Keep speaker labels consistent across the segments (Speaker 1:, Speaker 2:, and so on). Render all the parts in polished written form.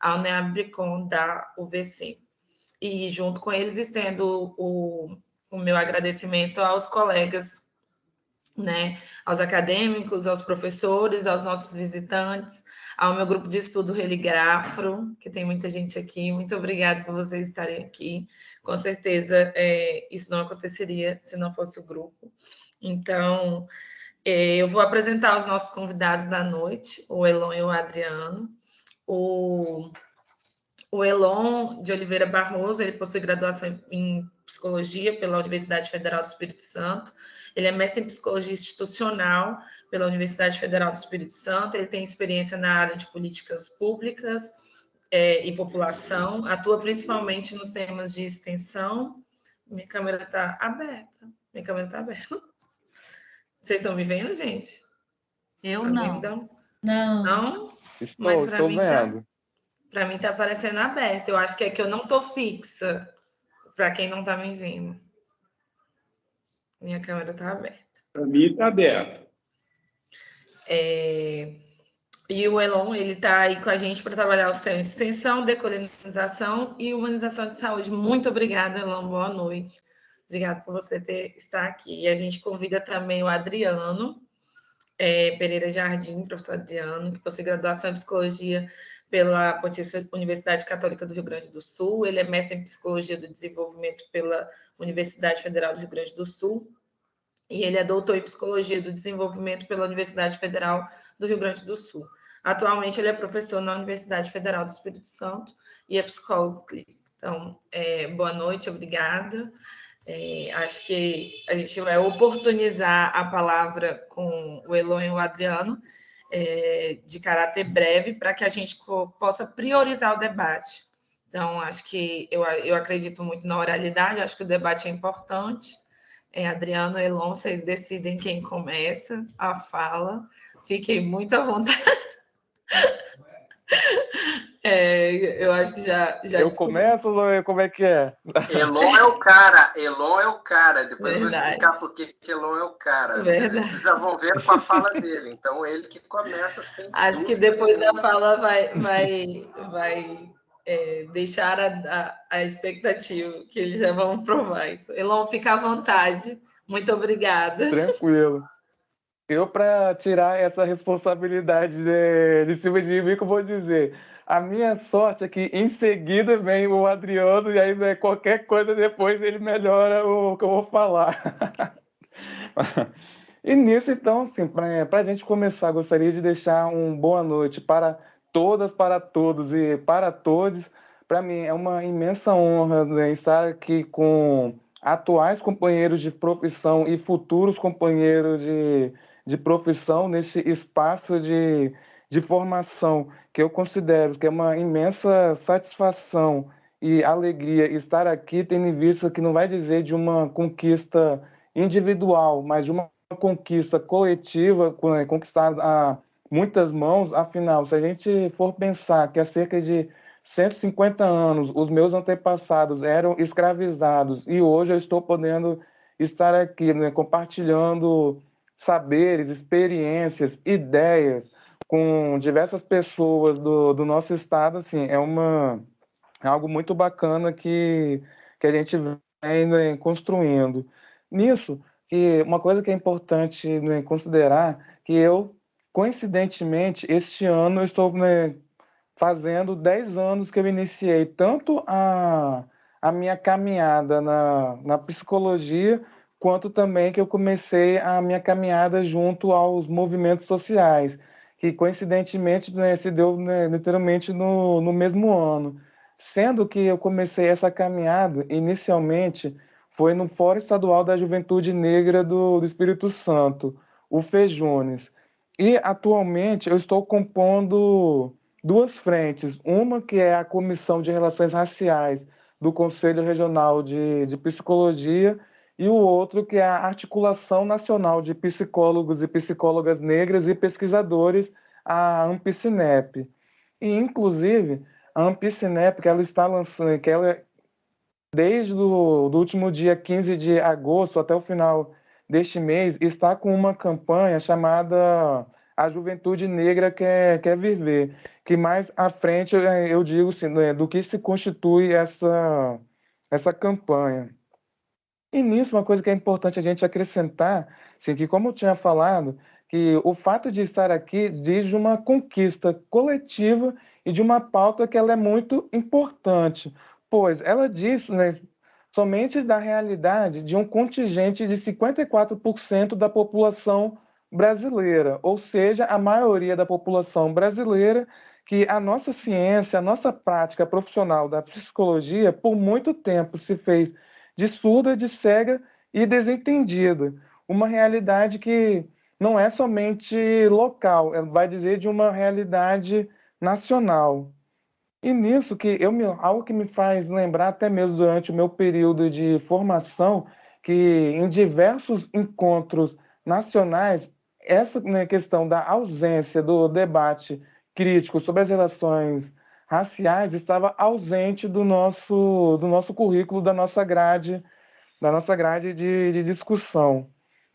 Speaker 1: ao NEABRICOM da UVC. E, junto com eles, estendo o meu agradecimento aos colegas, né, aos acadêmicos, aos professores, aos nossos visitantes, ao meu grupo de estudo Religrafro, que tem muita gente aqui. Muito obrigada por vocês estarem aqui. Com certeza, isso não aconteceria se não fosse o grupo. Então, eu vou apresentar os nossos convidados da noite, o Elon e o Adriano. O Elon de Oliveira Barroso, ele possui graduação em Psicologia pela Universidade Federal do Espírito Santo. Ele é mestre em Psicologia Institucional pela Universidade Federal do Espírito Santo. Ele tem experiência na área de políticas públicas e população. Atua principalmente nos temas de extensão. Minha câmera está aberta. Minha câmera está aberta. Vocês estão me vendo, gente?
Speaker 2: Eu não.
Speaker 1: Não? Mas para mim vendo. Para mim está aparecendo aberto. Eu acho que é que eu não estou fixa. Para quem não está me vendo. Minha câmera está aberta.
Speaker 3: Para mim está aberto.
Speaker 1: E o Elon, ele está aí com a gente para trabalhar os temas de extensão, decolonização e humanização de saúde. Muito obrigada, Elon. Boa noite. Obrigada por você estar aqui. E a gente convida também o Adriano Pereira Jardim, professor Adriano, que possui graduação em Psicologia pela Pontifícia Universidade Católica do Rio Grande do Sul. Ele é mestre em Psicologia do Desenvolvimento pela Universidade Federal do Rio Grande do Sul. E ele é doutor em Psicologia do Desenvolvimento pela Universidade Federal do Rio Grande do Sul. Atualmente, ele é professor na Universidade Federal do Espírito Santo e é psicólogo clínico. Então, boa noite, obrigada. Acho que a gente vai oportunizar a palavra com o Elon e o Adriano, de caráter breve, para que a gente possa priorizar o debate. Então, acho que eu acredito muito na oralidade, acho que o debate é importante. Adriano e Elon, vocês decidem quem começa a fala. Fiquem muito à vontade. Eu acho que já
Speaker 4: eu começo, Elon? Como é que é?
Speaker 5: Elon é o cara. Depois Verdade. Eu vou explicar por que Elon é o cara. Verdade. Vocês já vão ver com a fala dele. Então, ele que começa sem
Speaker 1: Acho dúvida. Que depois da fala vai deixar a expectativa, que eles já vão provar isso. Elon, fica à vontade. Muito obrigada.
Speaker 4: Tranquilo. Eu, para tirar essa responsabilidade de cima de mim, que eu vou dizer... A minha sorte é que em seguida vem o Adriano e aí qualquer coisa depois ele melhora o que eu vou falar. E nisso, então, assim, para a gente começar, gostaria de deixar uma boa noite para todas, para todos e para todos. Para mim é uma imensa honra, né, estar aqui com atuais companheiros de profissão e futuros companheiros de profissão nesse espaço de formação, que eu considero que é uma imensa satisfação e alegria estar aqui, tendo em vista que não vai dizer de uma conquista individual, mas de uma conquista coletiva, conquistada a muitas mãos. Afinal, se a gente for pensar que há cerca de 150 anos os meus antepassados eram escravizados e hoje eu estou podendo estar aqui, né, compartilhando saberes, experiências, ideias, com diversas pessoas do nosso estado, assim, é algo muito bacana que a gente vem, né, construindo. Nisso, uma coisa que é importante, né, considerar, que eu, coincidentemente, este ano eu estou, né, fazendo 10 anos que eu iniciei tanto a minha caminhada na psicologia, quanto também que eu comecei a minha caminhada junto aos movimentos sociais, que coincidentemente, né, se deu, né, literalmente no mesmo ano. Sendo que eu comecei essa caminhada, inicialmente, foi no Fórum Estadual da Juventude Negra do Espírito Santo, o FEJUNES. E, atualmente, eu estou compondo duas frentes. Uma que é a Comissão de Relações Raciais do Conselho Regional de Psicologia, e o outro que é a Articulação Nacional de Psicólogos e Psicólogas Negras e Pesquisadores, a AMPCINEP. E, inclusive, a AMPCINEP, que ela está lançando, que ela, desde do último dia 15 de agosto até o final deste mês, está com uma campanha chamada A Juventude Negra Quer Viver. que mais à frente eu digo assim, né, do que se constitui essa campanha. E nisso, uma coisa que é importante a gente acrescentar, assim, que como eu tinha falado, que o fato de estar aqui diz de uma conquista coletiva e de uma pauta que ela é muito importante, pois ela diz, né, somente da realidade de um contingente de 54% da população brasileira, ou seja, a maioria da população brasileira, que a nossa ciência, a nossa prática profissional da psicologia, por muito tempo se fez de surda, de cega e desentendida. Uma realidade que não é somente local, vai dizer de uma realidade nacional. E nisso algo que me faz lembrar até mesmo durante o meu período de formação, que em diversos encontros nacionais, essa, né, questão da ausência do debate crítico sobre as relações raciais estava ausente do nosso currículo, da nossa grade de discussão.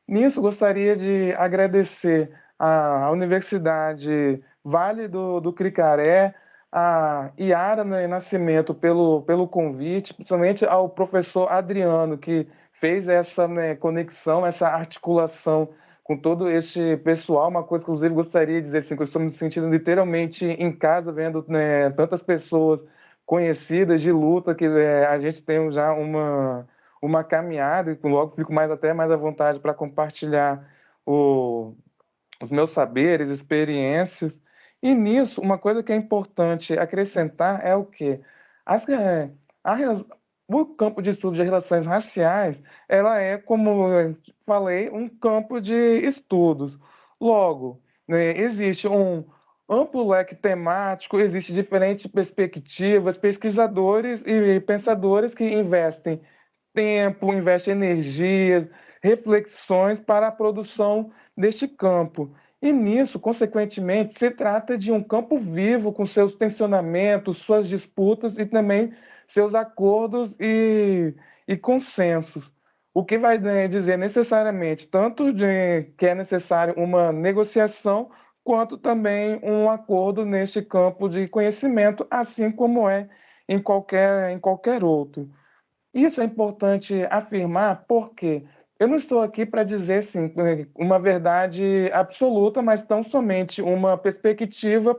Speaker 4: Nisso, gostaria de agradecer à Universidade Vale do Cricaré, a Iara, né, Nascimento pelo convite, principalmente ao professor Adriano, que fez essa, né, conexão, essa articulação com todo este pessoal. Uma coisa que, inclusive, gostaria de dizer assim, que eu estou me sentindo literalmente em casa, vendo, né, tantas pessoas conhecidas de luta, que a gente tem já uma caminhada, e logo fico até mais à vontade para compartilhar os meus saberes, experiências. E nisso, uma coisa que é importante acrescentar é o quê? As, é, a, o campo de estudo de relações raciais, ela é, como eu falei, um campo de estudos. Logo, né, existe um amplo leque temático, existe diferentes perspectivas, pesquisadores e pensadores que investem tempo, investe energias, reflexões para a produção deste campo. E nisso, consequentemente, se trata de um campo vivo com seus tensionamentos, suas disputas e também seus acordos e consensos. O que vai, né, dizer necessariamente tanto que é necessário uma negociação, quanto também um acordo neste campo de conhecimento, assim como é em qualquer outro. Isso é importante afirmar porque eu não estou aqui para dizer assim, uma verdade absoluta, mas tão somente uma perspectiva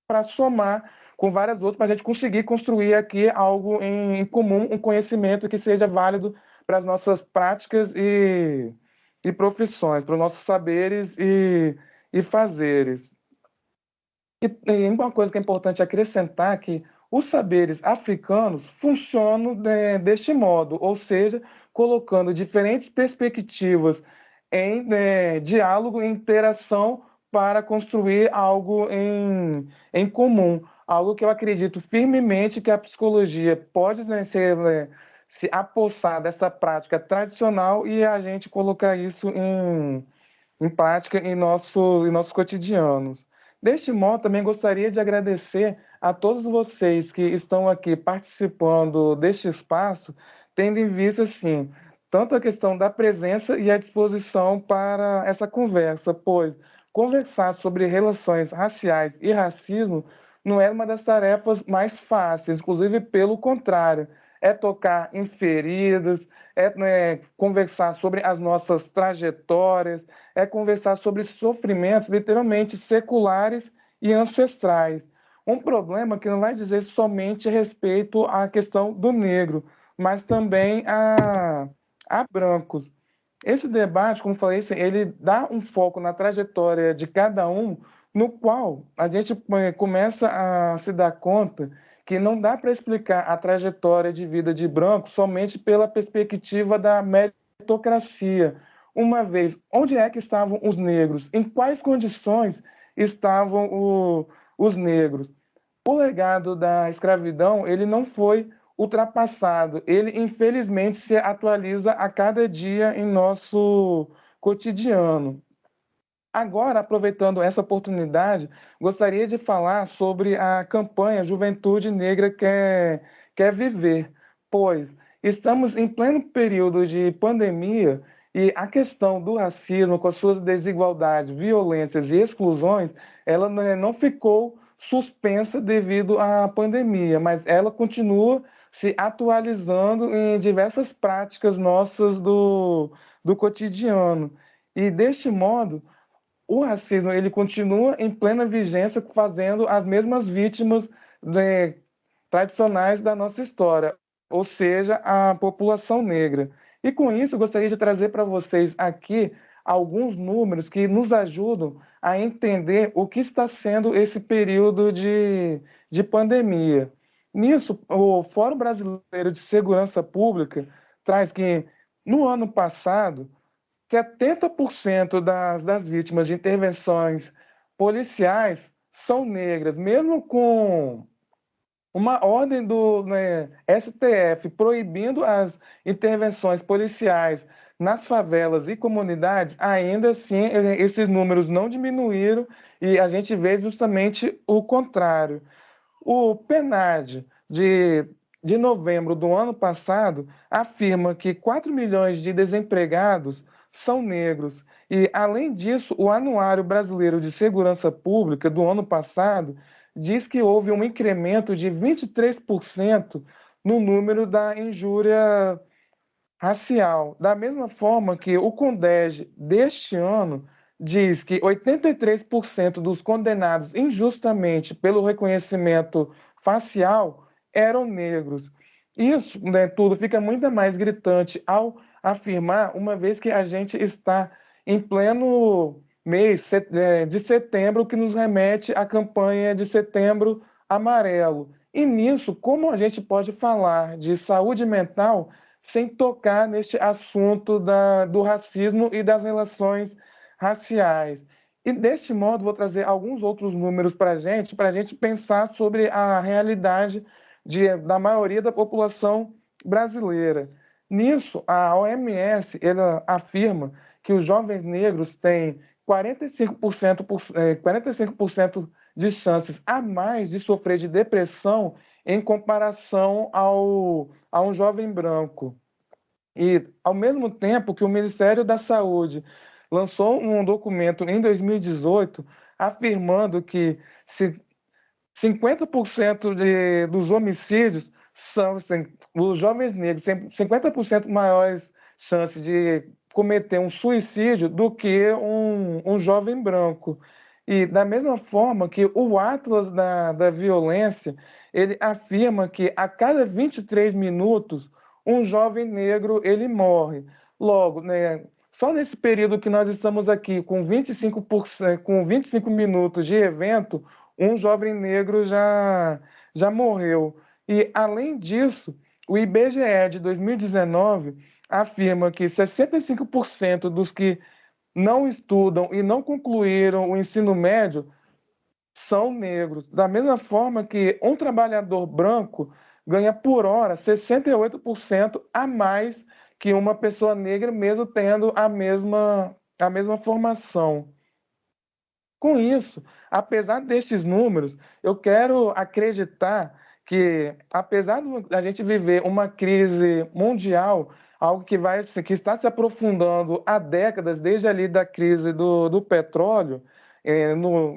Speaker 4: para somar com várias outras, para a gente conseguir construir aqui algo em comum, um conhecimento que seja válido para as nossas práticas e profissões, para os nossos saberes e fazeres. E uma coisa que é importante acrescentar é que os saberes africanos funcionam deste modo, ou seja, colocando diferentes perspectivas em diálogo e interação para construir algo em comum. Algo que eu acredito firmemente que a psicologia pode, né, se apossar dessa prática tradicional e a gente colocar isso em prática em nossos cotidianos. Deste modo, também gostaria de agradecer a todos vocês que estão aqui participando deste espaço, tendo em vista, assim, tanto a questão da presença e a disposição para essa conversa, pois conversar sobre relações raciais e racismo não é uma das tarefas mais fáceis, inclusive pelo contrário, é tocar em feridas, né, conversar sobre as nossas trajetórias, é conversar sobre sofrimentos literalmente seculares e ancestrais. Um problema que não vai dizer somente respeito à questão do negro, mas também a brancos. Esse debate, como falei, ele dá um foco na trajetória de cada um, no qual a gente começa a se dar conta que não dá para explicar a trajetória de vida de branco somente pela perspectiva da meritocracia. Uma vez, onde é que estavam os negros? Em quais condições estavam os negros? O legado da escravidão, ele não foi ultrapassado, ele infelizmente se atualiza a cada dia em nosso cotidiano. Agora, aproveitando essa oportunidade, gostaria de falar sobre a campanha Juventude Negra Quer Viver, pois estamos em pleno período de pandemia e a questão do racismo, com as suas desigualdades, violências e exclusões, ela não ficou suspensa devido à pandemia, mas ela continua se atualizando em diversas práticas nossas do cotidiano. E, deste modo, o racismo ele continua em plena vigência, fazendo as mesmas vítimas, né, tradicionais da nossa história, ou seja, a população negra. E com isso, eu gostaria de trazer para vocês aqui alguns números que nos ajudam a entender o que está sendo esse período de pandemia. Nisso, o Fórum Brasileiro de Segurança Pública traz que, no ano passado, 70% das vítimas de intervenções policiais são negras, mesmo com uma ordem do, né, STF proibindo as intervenções policiais nas favelas e comunidades, ainda assim esses números não diminuíram e a gente vê justamente o contrário. O PNAD de novembro do ano passado afirma que 4 milhões de desempregados são negros. E, além disso, o Anuário Brasileiro de Segurança Pública do ano passado diz que houve um incremento de 23% no número da injúria racial. Da mesma forma que o CONDEG deste ano diz que 83% dos condenados injustamente pelo reconhecimento facial eram negros. Isso, né, tudo fica muito mais gritante ao afirmar, uma vez que a gente está em pleno mês de setembro, que nos remete à campanha de Setembro Amarelo. E nisso, como a gente pode falar de saúde mental sem tocar neste assunto do racismo e das relações raciais? E, deste modo, vou trazer alguns outros números para a gente pensar sobre a realidade da maioria da população brasileira. Nisso, a OMS ela afirma que os jovens negros têm 45% de chances a mais de sofrer de depressão em comparação a um jovem branco. E, ao mesmo tempo que o Ministério da Saúde lançou um documento em 2018 afirmando que 50% dos homicídios são, assim, os jovens negros têm 50% maiores chances de cometer um suicídio do que um jovem branco. E, da mesma forma que o Atlas da Violência, ele afirma que a cada 23 minutos um jovem negro ele morre. Logo, né, só nesse período que nós estamos aqui, com 25%, com 25 minutos de evento, um jovem negro já morreu. E, além disso, o IBGE de 2019 afirma que 65% dos que não estudam e não concluíram o ensino médio são negros. Da mesma forma que um trabalhador branco ganha por hora 68% a mais que uma pessoa negra, mesmo tendo a mesma formação. Com isso, apesar destes números, eu quero acreditar que, apesar da gente viver uma crise mundial, algo que está se aprofundando há décadas, desde ali da crise do petróleo,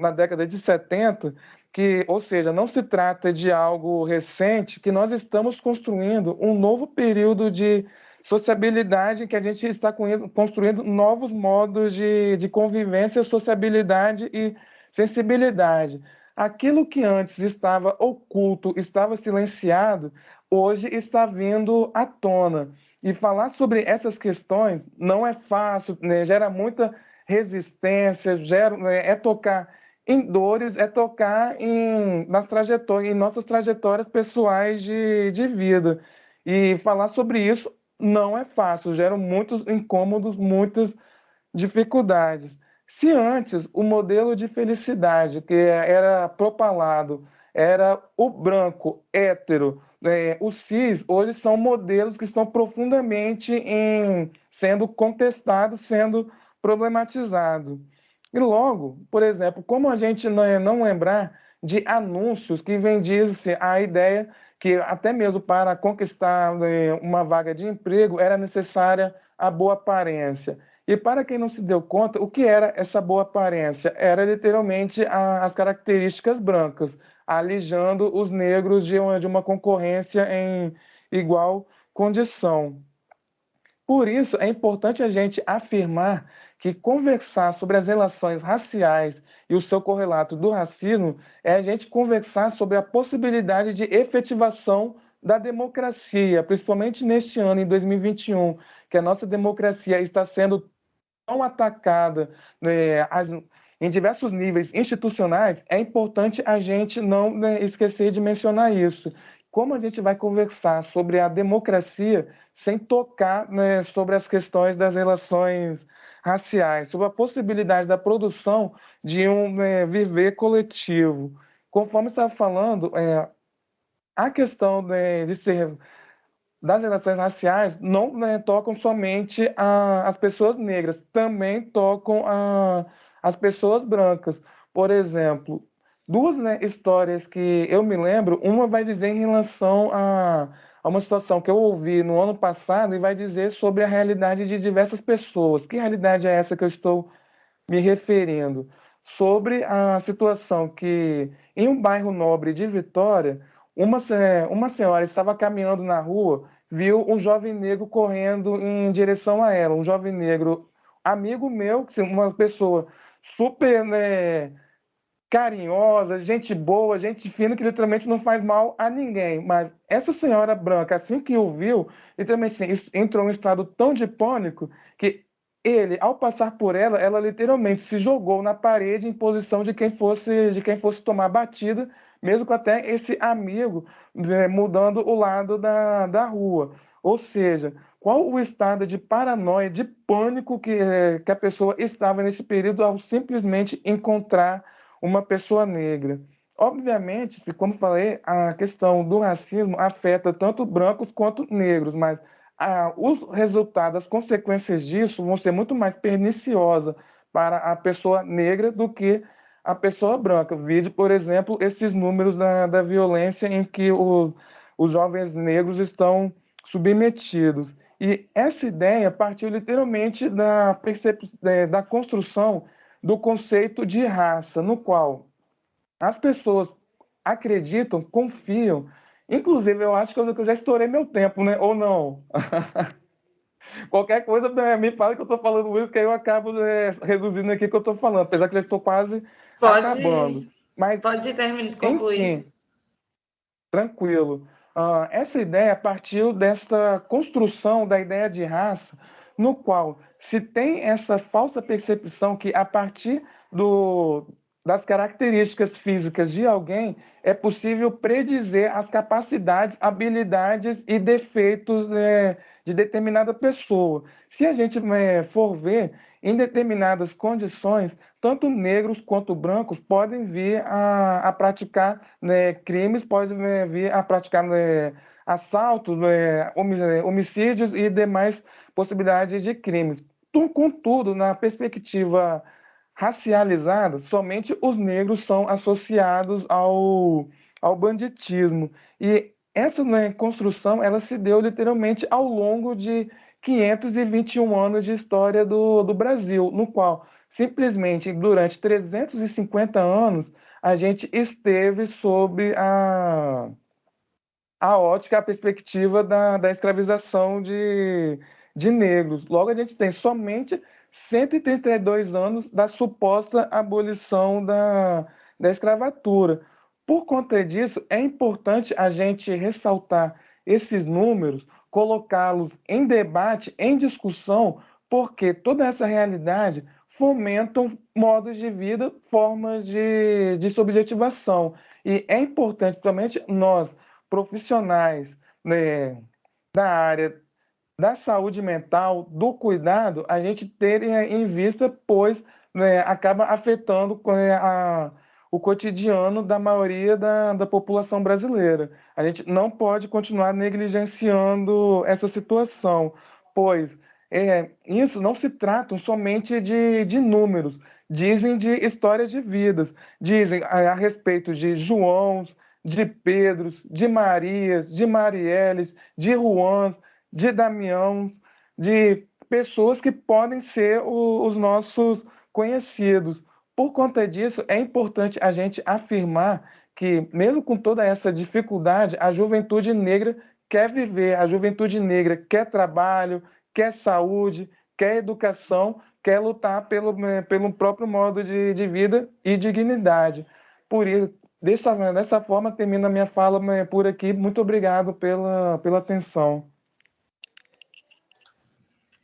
Speaker 4: na década de 70, que, ou seja, não se trata de algo recente, que nós estamos construindo um novo período de sociabilidade, que a gente está construindo novos modos de convivência, sociabilidade e sensibilidade. Aquilo que antes estava oculto, estava silenciado, hoje está vindo à tona. E falar sobre essas questões não é fácil, né? Gera muita resistência, é tocar em dores, é tocar em nossas trajetórias pessoais de vida. E falar sobre isso não é fácil, gera muitos incômodos, muitas dificuldades. Se antes o modelo de felicidade que era propalado era o branco, hétero, o cis, hoje são modelos que estão profundamente sendo contestados, sendo problematizados. E logo, por exemplo, como a gente não lembrar de anúncios que vendissem a ideia que até mesmo para conquistar uma vaga de emprego era necessária a boa aparência. E para quem não se deu conta, o que era essa boa aparência? Era literalmente as características brancas, alijando os negros de uma concorrência em igual condição. Por isso, é importante a gente afirmar que conversar sobre as relações raciais e o seu correlato do racismo é a gente conversar sobre a possibilidade de efetivação da democracia, principalmente neste ano, em 2021, que a nossa democracia está sendo tão atacada, né, em diversos níveis institucionais. É importante a gente não, né, esquecer de mencionar isso. Como a gente vai conversar sobre a democracia sem tocar, né, sobre as questões das relações raciais, sobre a possibilidade da produção de um, né, viver coletivo? Conforme estava falando, a questão, né, de ser das relações raciais não, né, tocam somente as pessoas negras, também tocam as pessoas brancas. Por exemplo, duas, né, histórias que eu me lembro, uma vai dizer em relação a uma situação que eu ouvi no ano passado e vai dizer sobre a realidade de diversas pessoas. Que realidade é essa que eu estou me referindo? Sobre a situação que, em um bairro nobre de Vitória, uma senhora estava caminhando na rua, viu um jovem negro correndo em direção a ela. Um jovem negro, amigo meu, uma pessoa super, né, carinhosa, gente boa, gente fina, que literalmente não faz mal a ninguém. Mas essa senhora branca, assim que o viu, literalmente assim, entrou em um estado tão de pânico que ele, ao passar por ela, ela literalmente se jogou na parede em posição de quem fosse tomar batida, mesmo com até esse amigo, mudando o lado da rua. Ou seja, qual o estado de paranoia, de pânico que a pessoa estava nesse período ao simplesmente encontrar uma pessoa negra? Obviamente, como falei, a questão do racismo afeta tanto brancos quanto negros, mas os resultados, as consequências disso vão ser muito mais perniciosas para a pessoa negra do que a pessoa branca. Vide, por exemplo, esses números da violência em que os jovens negros estão submetidos. E essa ideia partiu literalmente da construção do conceito de raça, no qual as pessoas acreditam, confiam. Inclusive, eu acho que eu já estourei meu tempo, né? Ou não? Qualquer coisa me fala que eu estou falando isso, que aí eu acabo, reduzindo aqui o que eu estou falando, apesar que eu estou quase acabando. Mas,
Speaker 1: Pode terminar, concluir.
Speaker 4: enfim, tranquilo. Essa ideia partiu desta construção da ideia de raça, no qual se tem essa falsa percepção que, a partir das características físicas de alguém, é possível predizer as capacidades, habilidades e defeitos, de determinada pessoa. Se a gente, for ver, em determinadas condições, tanto negros quanto brancos podem vir a praticar, né, crimes, podem, né, vir a praticar, né, assaltos, né, homicídios e demais possibilidades de crimes. Contudo, na perspectiva racializada, somente os negros são associados ao banditismo. E essa, né, construção ela se deu literalmente ao longo de 521 anos de história do Brasil, no qual simplesmente durante 350 anos a gente esteve sob a ótica, a perspectiva da escravização de negros. Logo, a gente tem somente 132 anos da suposta abolição da escravatura. Por conta disso, é importante a gente ressaltar esses números, colocá-los em debate, em discussão, porque toda essa realidade fomentam modos de vida, formas de subjetivação. E é importante, principalmente nós, profissionais, né, da área da saúde mental, do cuidado, a gente ter em vista, pois, né, acaba afetando, o cotidiano da maioria da população brasileira. A gente não pode continuar negligenciando essa situação, pois isso não se trata somente de números, dizem de histórias de vidas, dizem a respeito de Joãos, de Pedros, de Marias, de Marielles, de Juans, de Damião, de pessoas que podem ser os nossos conhecidos. Por conta disso, é importante a gente afirmar que, mesmo com toda essa dificuldade, a juventude negra quer viver, a juventude negra quer trabalho, quer saúde, quer educação, quer lutar pelo próprio modo de vida e dignidade. Por isso, dessa forma, termino a minha fala por aqui. Muito obrigado pela atenção.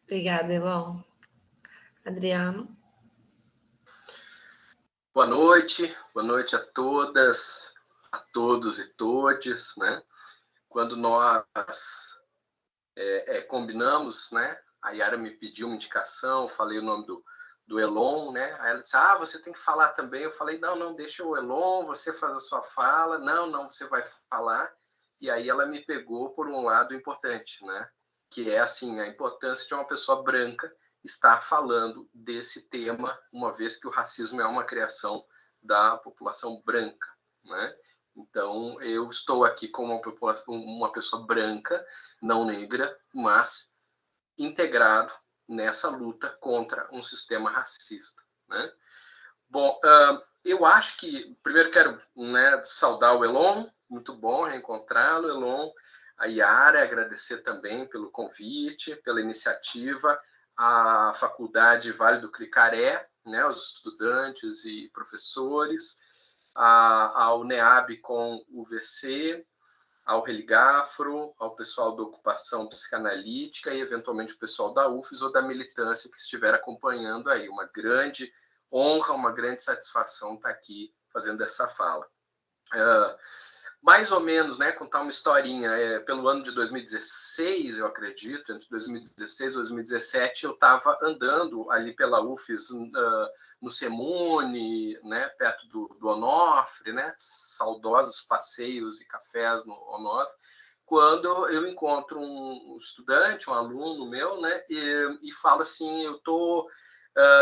Speaker 1: Obrigada, Elon. Adriano.
Speaker 5: Boa noite a todas, a todos e todes, né? Quando nós combinamos, né? A Yara me pediu uma indicação, falei o nome do Elon, né? Aí ela disse, você tem que falar também. Eu falei, não, deixa o Elon, você faz a sua fala. Não, você vai falar. E aí ela me pegou por um lado importante, né? Que é, assim, a importância de uma pessoa branca estar falando desse tema, uma vez que o racismo é uma criação da população branca, né? Então, eu estou aqui com uma pessoa branca, não negra, mas integrado nessa luta contra um sistema racista, né? Bom, eu acho que primeiro quero, né, saudar o Elon, muito bom reencontrá-lo, Elon, a Yara, agradecer também pelo convite, pela iniciativa, a Faculdade Vale do Cricaré, né, os estudantes e professores, ao NEAB com o VC, ao Religafro, ao pessoal da ocupação psicanalítica e, eventualmente, o pessoal da UFES ou da militância que estiver acompanhando aí. Uma grande honra, uma grande satisfação estar aqui fazendo essa fala. Mais ou menos, né, contar uma historinha, pelo ano de 2016, eu acredito, entre 2016 e 2017, eu estava andando ali pela UFES, no Semune, né, perto do Onofre, né, saudosos passeios e cafés no Onofre, quando eu encontro um estudante, um aluno meu, né, e falo assim, eu estou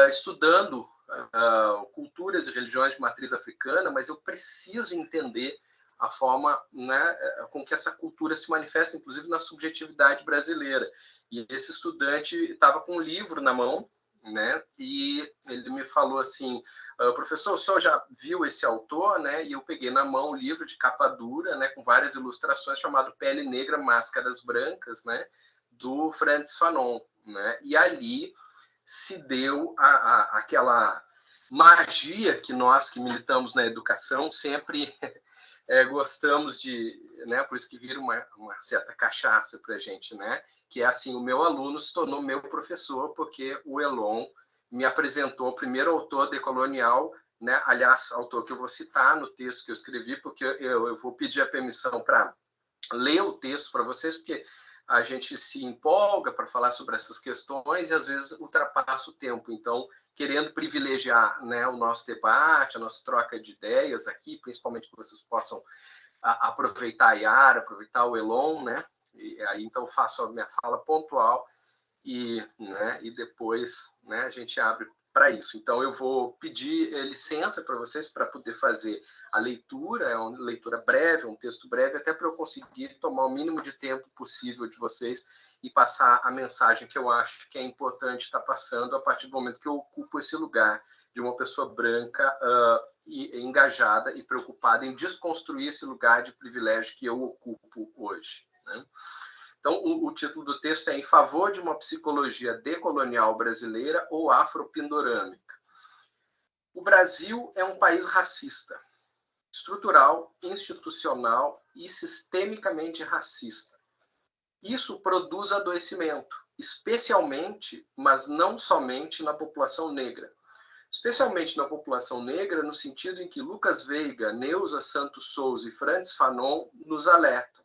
Speaker 5: estudando culturas e religiões de matriz africana, mas eu preciso entender a forma, né, com que essa cultura se manifesta, inclusive na subjetividade brasileira. E esse estudante estava com um livro na mão, né, e ele me falou assim, professor, o senhor já viu esse autor, né? E eu peguei na mão o livro de capa dura, né, com várias ilustrações, chamado Pele Negra, Máscaras Brancas, né, do Frantz Fanon, né? E ali se deu aquela magia que nós que militamos na educação sempre gostamos de, né, por isso que vira uma certa cachaça para a gente, né, que é assim, o meu aluno se tornou meu professor, porque o Elon me apresentou o primeiro autor decolonial, né, aliás, autor que eu vou citar no texto que eu escrevi, porque eu vou pedir a permissão para ler o texto para vocês, porque a gente se empolga para falar sobre essas questões e às vezes ultrapassa o tempo. Então, querendo privilegiar, né, o nosso debate, a nossa troca de ideias aqui, principalmente que vocês possam aproveitar a Yara, aproveitar o Elon, né? E aí então faço a minha fala pontual e depois, né, a gente abre para isso. Então eu vou pedir licença para vocês para poder fazer a leitura, é uma leitura breve, um texto breve, até para eu conseguir tomar o mínimo de tempo possível de vocês e passar a mensagem que eu acho que é importante estar passando a partir do momento que eu ocupo esse lugar de uma pessoa branca e engajada e preocupada em desconstruir esse lugar de privilégio que eu ocupo hoje, né? Então, o título do texto é Em Favor de uma Psicologia Decolonial Brasileira ou Afropindorâmica. O Brasil é um país racista, estrutural, institucional e sistemicamente racista. Isso produz adoecimento, especialmente, mas não somente na população negra. Especialmente na população negra, no sentido em que Lucas Veiga, Neuza Santos Souza e Frantz Fanon nos alertam.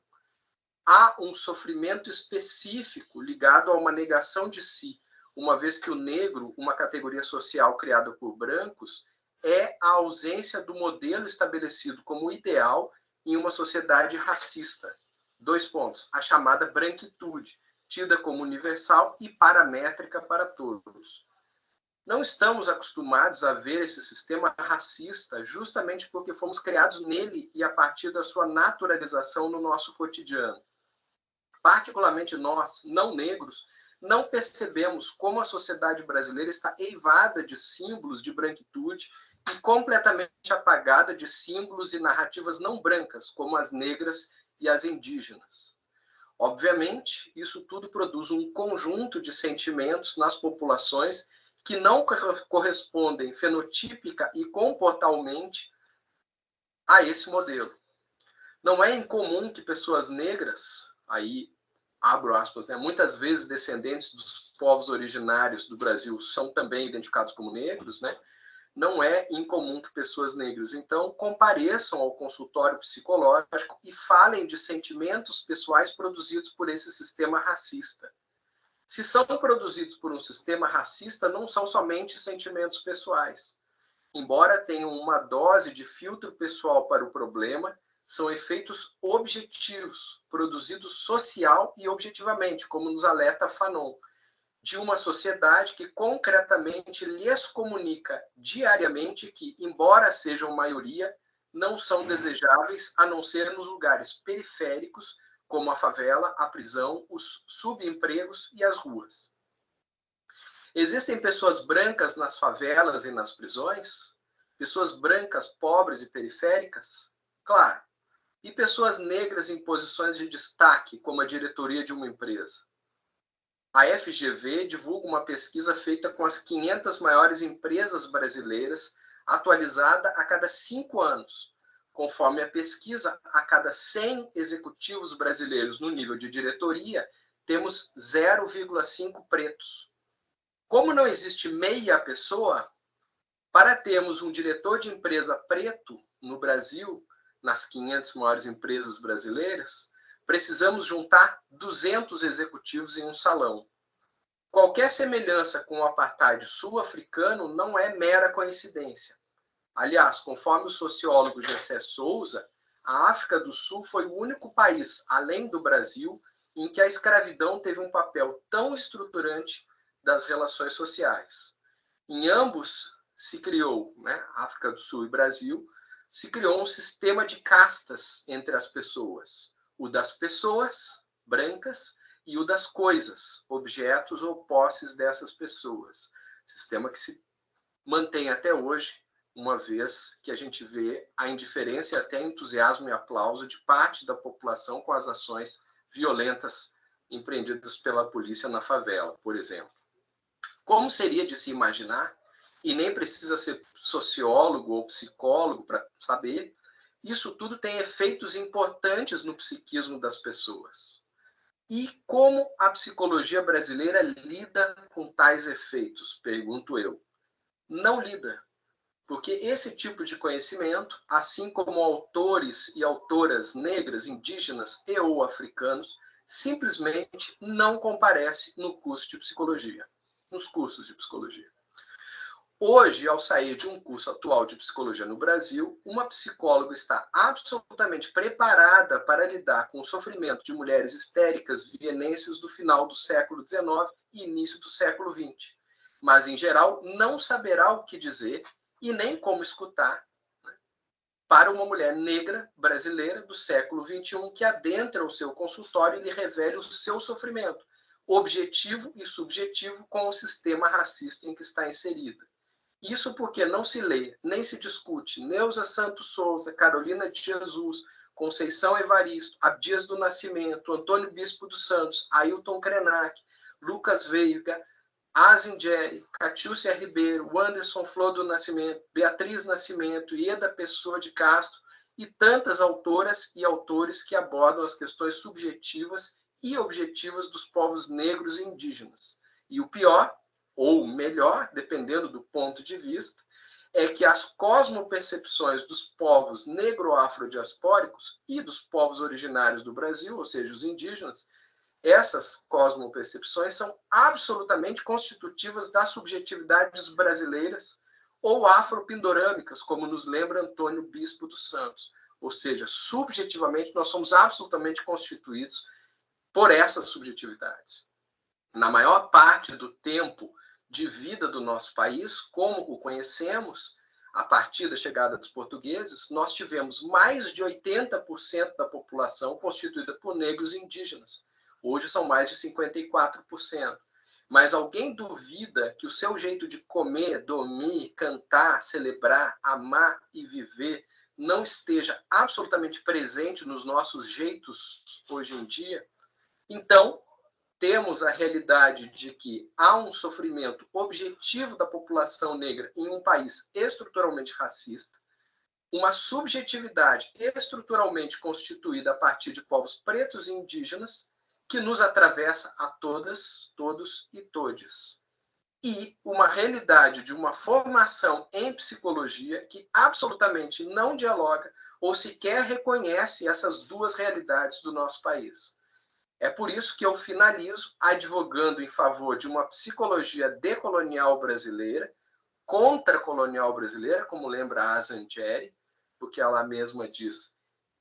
Speaker 5: Há um sofrimento específico ligado a uma negação de si, uma vez que o negro, uma categoria social criada por brancos, é a ausência do modelo estabelecido como ideal em uma sociedade racista. 2 pontos. A chamada branquitude, tida como universal e paramétrica para todos. Não estamos acostumados a ver esse sistema racista justamente porque fomos criados nele e a partir da sua naturalização no nosso cotidiano. Particularmente nós, não negros, não percebemos como a sociedade brasileira está eivada de símbolos de branquitude e completamente apagada de símbolos e narrativas não brancas, como as negras e as indígenas. Obviamente, isso tudo produz um conjunto de sentimentos nas populações que não correspondem fenotípica e comportalmente a esse modelo. Não é incomum que pessoas negras, aí abro aspas, né, muitas vezes descendentes dos povos originários do Brasil são também identificados como negros, né? Não é incomum que pessoas negras, então, compareçam ao consultório psicológico e falem de sentimentos pessoais produzidos por esse sistema racista. Se são produzidos por um sistema racista, não são somente sentimentos pessoais. Embora tenham uma dose de filtro pessoal para o problema, são efeitos objetivos, produzidos social e objetivamente, como nos alerta Fanon, de uma sociedade que concretamente lhes comunica diariamente que, embora sejam maioria, não são desejáveis a não ser nos lugares periféricos, como a favela, a prisão, os subempregos e as ruas. Existem pessoas brancas nas favelas e nas prisões? Pessoas brancas, pobres e periféricas? Claro. E pessoas negras em posições de destaque, como a diretoria de uma empresa? A FGV divulga uma pesquisa feita com as 500 maiores empresas brasileiras, atualizada a cada 5 anos. Conforme a pesquisa, a cada 100 executivos brasileiros no nível de diretoria, temos 0,5 pretos. Como não existe meia pessoa, para termos um diretor de empresa preto no Brasil, nas 500 maiores empresas brasileiras, precisamos juntar 200 executivos em um salão. Qualquer semelhança com o apartheid sul-africano não é mera coincidência. Aliás, conforme o sociólogo Gessé Souza, a África do Sul foi o único país, além do Brasil, em que a escravidão teve um papel tão estruturante das relações sociais. Em ambos se criou, né, África do Sul e Brasil, se criou um sistema de castas entre as pessoas. O das pessoas brancas e o das coisas, objetos ou posses dessas pessoas. Sistema que se mantém até hoje, uma vez que a gente vê a indiferença e até entusiasmo e aplauso de parte da população com as ações violentas empreendidas pela polícia na favela, por exemplo. Como seria de se imaginar, e nem precisa ser sociólogo ou psicólogo para saber, isso tudo tem efeitos importantes no psiquismo das pessoas. E como a psicologia brasileira lida com tais efeitos? Pergunto eu. Não lida, porque esse tipo de conhecimento, assim como autores e autoras negras, indígenas e ou africanos, simplesmente não comparece no curso de psicologia, nos cursos de psicologia. Hoje, ao sair de um curso atual de psicologia no Brasil, uma psicóloga está absolutamente preparada para lidar com o sofrimento de mulheres histéricas vienenses do final do século XIX e início do século XX. Mas, em geral, não saberá o que dizer e nem como escutar, né, para uma mulher negra brasileira do século XXI que adentra o seu consultório e lhe revele o seu sofrimento, objetivo e subjetivo, com o sistema racista em que está inserida. Isso porque não se lê, nem se discute Neuza Santos Souza, Carolina de Jesus, Conceição Evaristo, Abdias do Nascimento, Antônio Bispo dos Santos, Ailton Krenak, Lucas Veiga, Azingeri, Catiúcia Ribeiro, Anderson Flor do Nascimento, Beatriz Nascimento, Ieda Pessoa de Castro e tantas autoras e autores que abordam as questões subjetivas e objetivas dos povos negros e indígenas. E o pior, ou melhor, dependendo do ponto de vista, é que as cosmopercepções dos povos negro-afrodiaspóricos e dos povos originários do Brasil, ou seja, os indígenas, essas cosmopercepções são absolutamente constitutivas das subjetividades brasileiras ou afropindorâmicas, como nos lembra Antônio Bispo dos Santos. Ou seja, subjetivamente, nós somos absolutamente constituídos por essas subjetividades. Na maior parte do tempo de vida do nosso país, como o conhecemos, a partir da chegada dos portugueses, nós tivemos mais de 80% da população constituída por negros e indígenas. Hoje são mais de 54%. Mas alguém duvida que o seu jeito de comer, dormir, cantar, celebrar, amar e viver não esteja absolutamente presente nos nossos jeitos hoje em dia? Então, temos a realidade de que há um sofrimento objetivo da população negra em um país estruturalmente racista, uma subjetividade estruturalmente constituída a partir de povos pretos e indígenas, que nos atravessa a todas, todos e todes. E uma realidade de uma formação em psicologia que absolutamente não dialoga ou sequer reconhece essas duas realidades do nosso país. É por isso que eu finalizo advogando em favor de uma psicologia decolonial brasileira, contracolonial brasileira, como lembra a Zantieri, porque ela mesma diz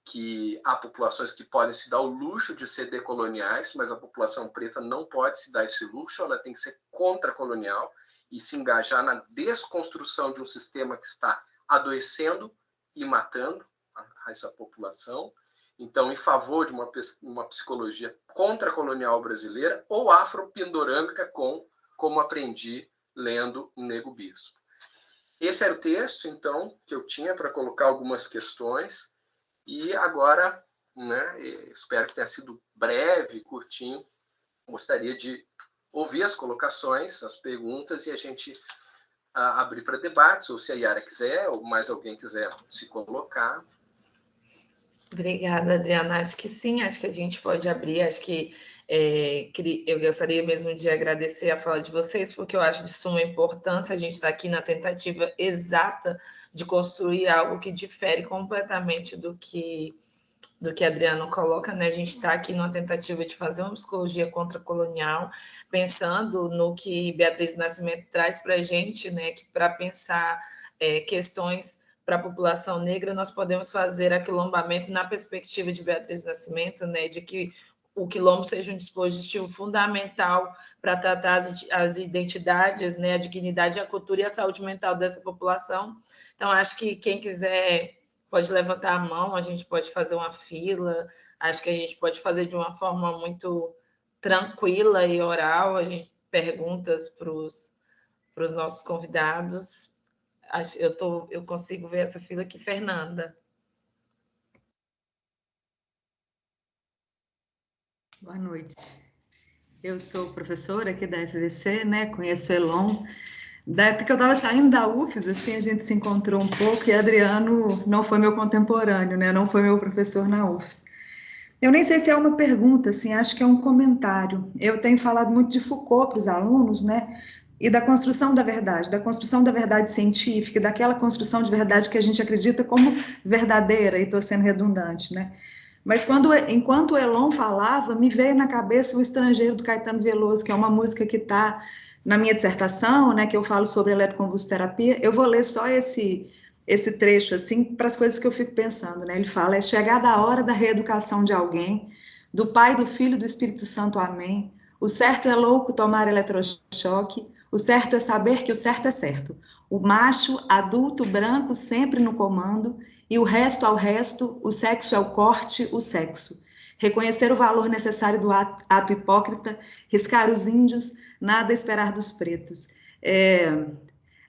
Speaker 5: que há populações que podem se dar o luxo de ser decoloniais, mas a população preta não pode se dar esse luxo, ela tem que ser contracolonial e se engajar na desconstrução de um sistema que está adoecendo e matando essa população. Então, em favor de uma psicologia contracolonial brasileira ou afropindorâmica, como aprendi lendo Nego Bispo. Esse era o texto, então, que eu tinha para colocar algumas questões. E agora, né, espero que tenha sido breve, curtinho. Gostaria de ouvir as colocações, as perguntas, e a gente abrir para debates, ou se a Yara quiser, ou mais alguém quiser se colocar.
Speaker 1: Obrigada, Adriana. Acho que sim, acho que a gente pode abrir. Acho que eu gostaria mesmo de agradecer a fala de vocês, porque eu acho de suma importância. A gente está aqui na tentativa exata de construir algo que difere completamente do que Adriano coloca, né? A gente está aqui numa tentativa de fazer uma psicologia contracolonial, pensando no que Beatriz do Nascimento traz para a gente, né? Que para pensar questões para a população negra, nós podemos fazer aquilombamento na perspectiva de Beatriz do Nascimento, né? De que o quilombo seja um dispositivo fundamental para tratar as identidades, né? A dignidade, a cultura e a saúde mental dessa população. Então, acho que quem quiser pode levantar a mão, a gente pode fazer uma fila, acho que a gente pode fazer de uma forma muito tranquila e oral, a gente perguntas para os nossos convidados. Eu consigo ver essa fila aqui, Fernanda.
Speaker 2: Boa noite. Eu sou professora aqui da FVC, né? Conheço o Elon. Da época que eu estava saindo da UFES, assim, a gente se encontrou um pouco, e Adriano não foi meu contemporâneo, né? Não foi meu professor na UFES. Eu nem sei se é uma pergunta, assim, acho que é um comentário. Eu tenho falado muito de Foucault para os alunos, né? E da construção da verdade científica, e daquela construção de verdade que a gente acredita como verdadeira, e estou sendo redundante, né? Mas enquanto o Elon falava, me veio na cabeça O Estrangeiro, do Caetano Veloso, que é uma música que está na minha dissertação, né, que eu falo sobre eletroconvulsoterapia. Eu vou ler só esse trecho, assim, para as coisas que eu fico pensando, né? Ele fala: é chegada a hora da reeducação de alguém, do Pai, do Filho e do Espírito Santo, amém. O certo é louco tomar eletrochoque, o certo é saber que o certo é certo. O macho, adulto, branco, sempre no comando, e o resto ao resto, o sexo é o corte, o sexo. Reconhecer o valor necessário do ato hipócrita, riscar os índios, nada esperar dos pretos.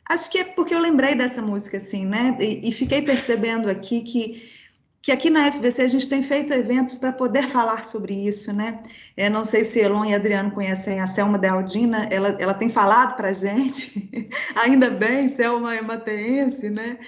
Speaker 2: Acho que é porque eu lembrei dessa música, assim, né? E fiquei percebendo aqui que aqui na FVC a gente tem feito eventos para poder falar sobre isso, né? Não sei se Elon e Adriano conhecem a Selma Dealdina, ela tem falado para a gente, ainda bem, Selma é mateense, né?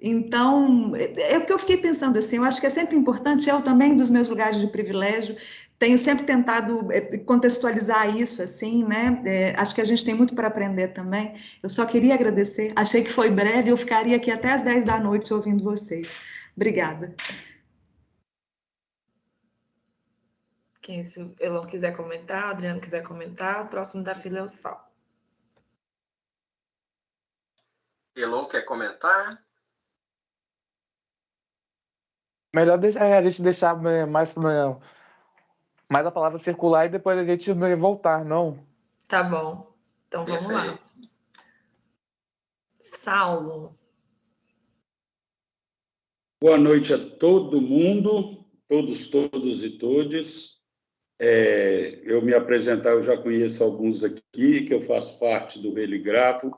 Speaker 2: Então, é o que eu fiquei pensando, assim, eu acho que é sempre importante, eu também, dos meus lugares de privilégio, tenho sempre tentado contextualizar isso, assim, né? Acho que a gente tem muito para aprender também. Eu só queria agradecer, achei que foi breve, eu ficaria aqui até às 10 da noite ouvindo vocês. Obrigada.
Speaker 1: Se o Elon quiser comentar, o Adriano quiser comentar, o próximo da fila é o Sal.
Speaker 5: Elon quer comentar?
Speaker 4: Melhor a gente deixar mais a palavra circular e depois a gente voltar, não?
Speaker 1: Tá bom. Então vamos lá. Saulo.
Speaker 3: Boa noite a todo mundo, todos e todes. Eu me apresentar, eu já conheço alguns aqui, que eu faço parte do Religrafo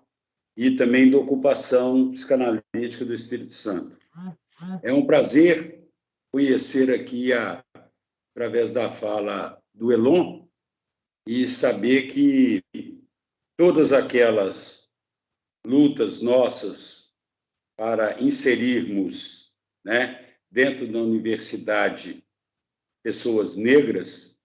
Speaker 3: e também da Ocupação Psicanalítica do Espírito Santo. É um prazer conhecer aqui, através da fala do Elon, e saber que todas aquelas lutas nossas para inserirmos, né, dentro da universidade pessoas negras,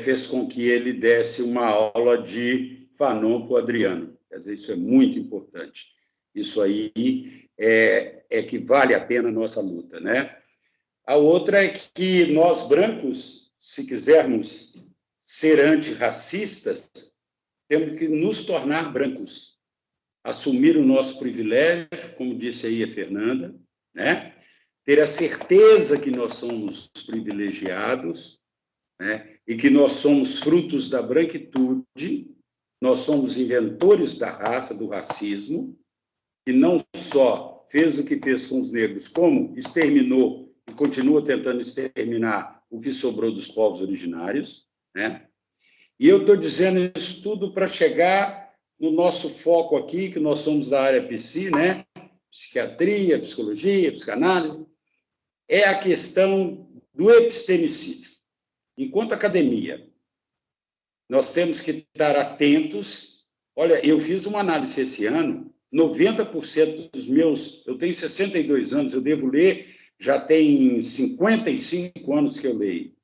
Speaker 3: fez com que ele desse uma aula de Fanon para o Adriano. Quer dizer, isso é muito importante. Isso aí é que vale a pena a nossa luta, né? A outra é que nós, brancos, se quisermos ser antirracistas, temos que nos tornar brancos, assumir o nosso privilégio, como disse aí a Fernanda, né? Ter a certeza que nós somos privilegiados, né? E que nós somos frutos da branquitude, nós somos inventores da raça, do racismo, que não só fez o que fez com os negros, como exterminou e continua tentando exterminar o que sobrou dos povos originários, né? E eu estou dizendo isso tudo para chegar no nosso foco aqui, que nós somos da área psi, né? Psiquiatria, psicologia, psicanálise, é a questão do epistemicídio. Enquanto academia, nós temos que estar atentos. Olha, eu fiz uma análise esse ano, 90% dos meus... Eu tenho 62 anos, eu devo ler, já tem 55 anos que eu leio.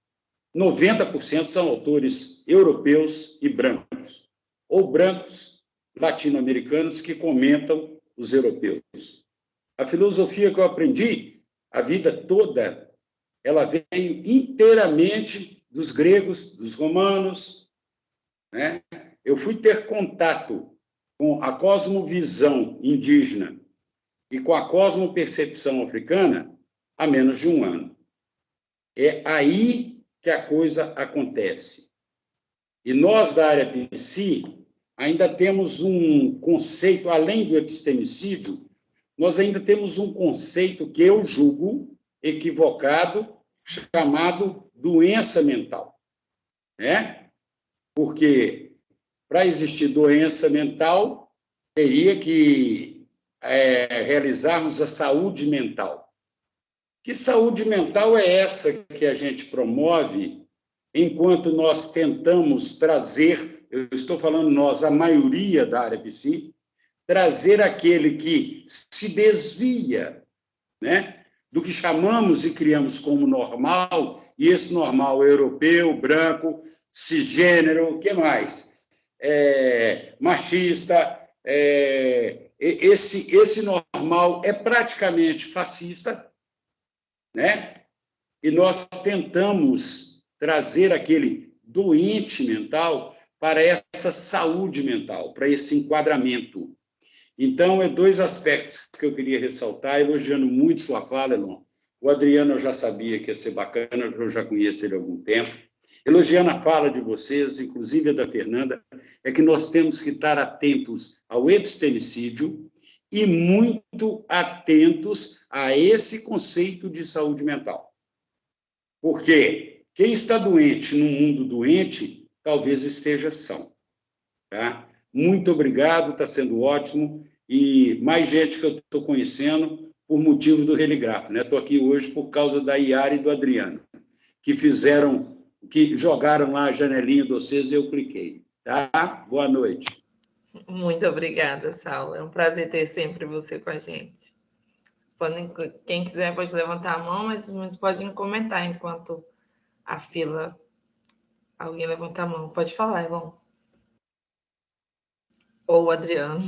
Speaker 3: 90% são autores europeus e brancos, ou brancos latino-americanos que comentam os europeus. A filosofia que eu aprendi a vida toda, ela veio inteiramente dos gregos, dos romanos, né? Eu fui ter contato com a cosmovisão indígena e com a cosmopercepção africana há menos de um ano. É aí que a coisa acontece. E nós, da área psi, ainda temos um conceito, além do epistemicídio, nós ainda temos um conceito que eu julgo equivocado, chamado doença mental, né? Porque para existir doença mental, teria que realizarmos a saúde mental. Que saúde mental é essa que a gente promove enquanto nós tentamos trazer, eu estou falando nós, a maioria da área psi, trazer aquele que se desvia, né, do que chamamos e criamos como normal, e esse normal é europeu, branco, cisgênero, o que mais? Machista, esse normal é praticamente fascista, né? E nós tentamos trazer aquele doente mental para essa saúde mental, para esse enquadramento. Então, dois aspectos que eu queria ressaltar, elogiando muito sua fala, Elon. O Adriano eu já sabia que ia ser bacana, eu já conheço ele há algum tempo. Elogiando a fala de vocês, inclusive a da Fernanda, é que nós temos que estar atentos ao epistemicídio e muito atentos a esse conceito de saúde mental. Porque quem está doente num mundo doente, talvez esteja são. Tá? Muito obrigado, está sendo ótimo. E mais gente que eu estou conhecendo por motivo do Religrafo, né? Estou aqui hoje por causa da Iara e do Adriano, que jogaram lá a janelinha de vocês e eu cliquei. Tá? Boa noite.
Speaker 1: Muito obrigada, Saulo. É um prazer ter sempre você com a gente. Quem quiser pode levantar a mão, mas muitos podem comentar enquanto a fila... Alguém levanta a mão. Pode falar, Elon. Ou o Adriano.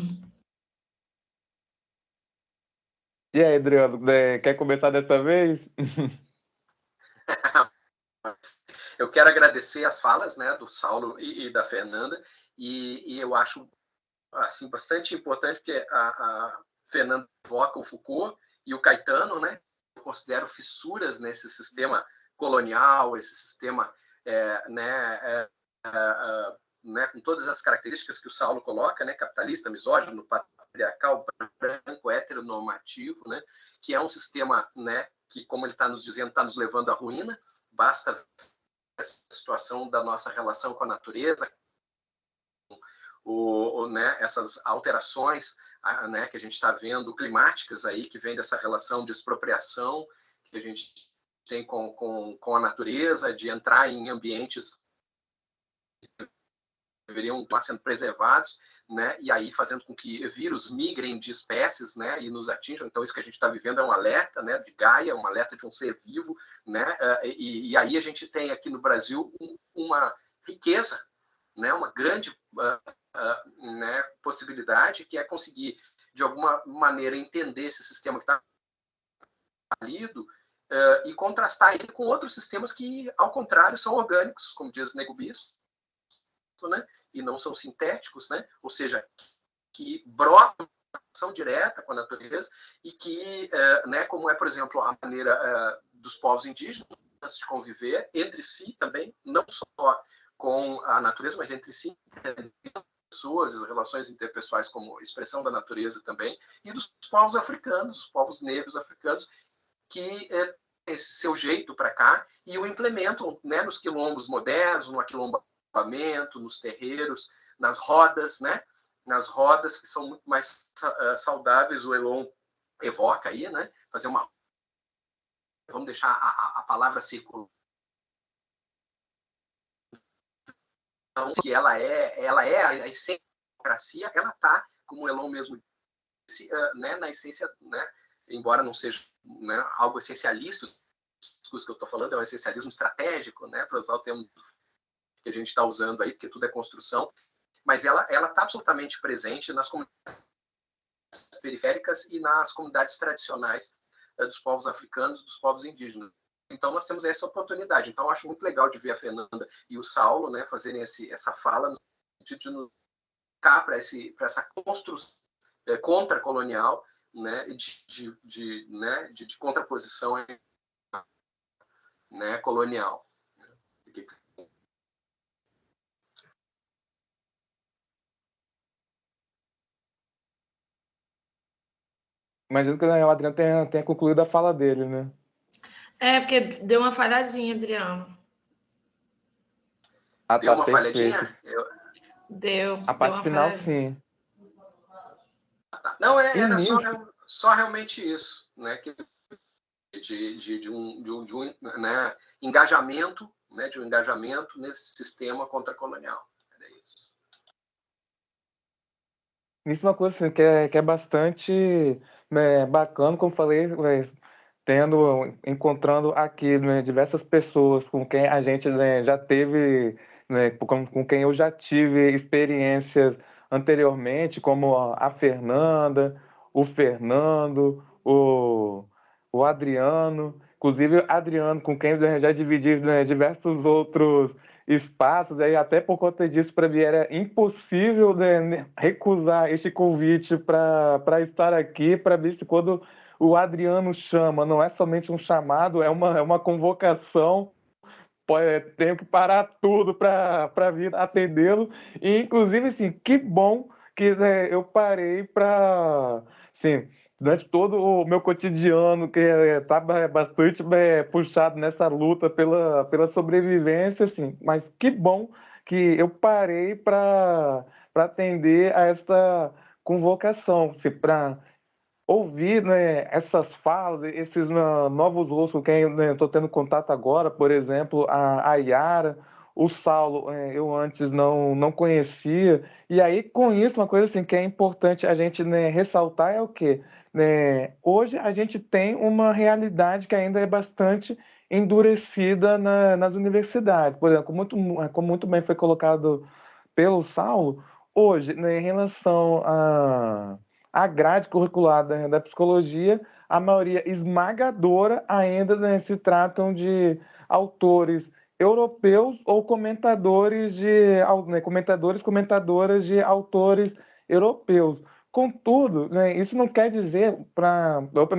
Speaker 4: E aí, Adriano, quer começar dessa vez?
Speaker 5: Eu quero agradecer as falas, né, do Saulo e da Fernanda, e eu acho assim, bastante importante, porque a Fernanda evoca o Foucault e o Caetano, né? Eu considero fissuras nesse sistema colonial, esse sistema né, com todas as características que o Saulo coloca, né, capitalista, misógino, patriarcal, branco, heteronormativo, né, que é um sistema, né, que, como ele está nos dizendo, está nos levando à ruína. Basta essa situação da nossa relação com a natureza, né, essas alterações, né, que a gente está vendo, climáticas aí, que vem dessa relação de expropriação que a gente tem com a natureza, de entrar em ambientes que deveriam estar sendo preservados, né, e aí fazendo com que vírus migrem de espécies, né, e nos atinjam. Então, isso que a gente está vivendo é um alerta, né, de Gaia, um alerta de um ser vivo, né, e aí a gente tem aqui no Brasil uma riqueza, né, uma grande né, possibilidade, que é conseguir, de alguma maneira, entender esse sistema que está falido e contrastar ele com outros sistemas que, ao contrário, são orgânicos, como diz Nego Bispo, né, e não são sintéticos, né, ou seja, que brotam ação direta com a natureza e que, né, como é, por exemplo, a maneira dos povos indígenas de conviver entre si também, não só com a natureza, mas entre si, pessoas, as relações interpessoais como expressão da natureza também, e dos povos africanos, os povos negros africanos, que têm esse seu jeito para cá e o implementam, né, nos quilombos modernos, no aquilombamento, nos terreiros, nas rodas, né, nas rodas que são muito mais saudáveis. O Elon evoca aí, né, fazer uma... Vamos deixar a palavra circular, que ela é a essência da democracia, ela está, como o Elon mesmo disse, né, na essência, né, embora não seja, né, algo essencialista, o discurso que eu estou falando é um essencialismo estratégico, né, para usar o termo que a gente está usando aí, porque tudo é construção, mas ela está absolutamente presente nas comunidades periféricas e nas comunidades tradicionais dos povos africanos, dos povos indígenas. Então, nós temos essa oportunidade. Então, eu acho muito legal de ver a Fernanda e o Saulo, né, fazerem essa fala no sentido de nos tocar para essa construção contra-colonial, né, de contraposição, né, colonial.
Speaker 4: Imagino que o Adriano tenha concluído a fala dele, né?
Speaker 1: Porque deu uma falhadinha, Adriano.
Speaker 4: Ah,
Speaker 5: deu
Speaker 4: tá,
Speaker 5: uma
Speaker 4: perfeito.
Speaker 5: falhadinha?
Speaker 1: Deu
Speaker 4: A parte
Speaker 1: uma
Speaker 4: final,
Speaker 1: falhadinha.
Speaker 4: sim.
Speaker 5: Não, era
Speaker 4: Nisso,
Speaker 5: só realmente isso, né? De um né, engajamento, né, de um engajamento nesse sistema contra-colonial. Era isso.
Speaker 4: uma coisa assim, que é bastante bacana, como falei, encontrando aqui, né, diversas pessoas com quem a gente, né, já teve, né, com quem eu já tive experiências anteriormente, como a Fernanda, o Fernando, o Adriano, inclusive o Adriano, com quem eu já dividi, né, diversos outros espaços, aí até por conta disso, para mim era impossível, né, recusar este convite para estar aqui, para ver se quando o Adriano chama, não é somente um chamado, é uma convocação. Tenho que parar tudo para vir atendê-lo. E, inclusive, assim, que bom que, né, eu parei para, assim, durante todo o meu cotidiano, que está bastante puxado nessa luta pela sobrevivência, assim, mas que bom que eu parei para atender a essa convocação, assim, para ouvir, né, essas falas, esses novos rostos com quem eu estou tendo contato agora, por exemplo, a Yara, o Saulo, eu antes não conhecia, e aí com isso, uma coisa assim que é importante a gente, né, ressaltar é o quê? Né, hoje a gente tem uma realidade que ainda é bastante endurecida nas universidades, por exemplo, como muito bem foi colocado pelo Saulo, hoje, né, em relação a grade curricular da psicologia, a maioria esmagadora ainda, né, se tratam de autores europeus ou comentadoras de autores europeus. Contudo, né, isso não quer dizer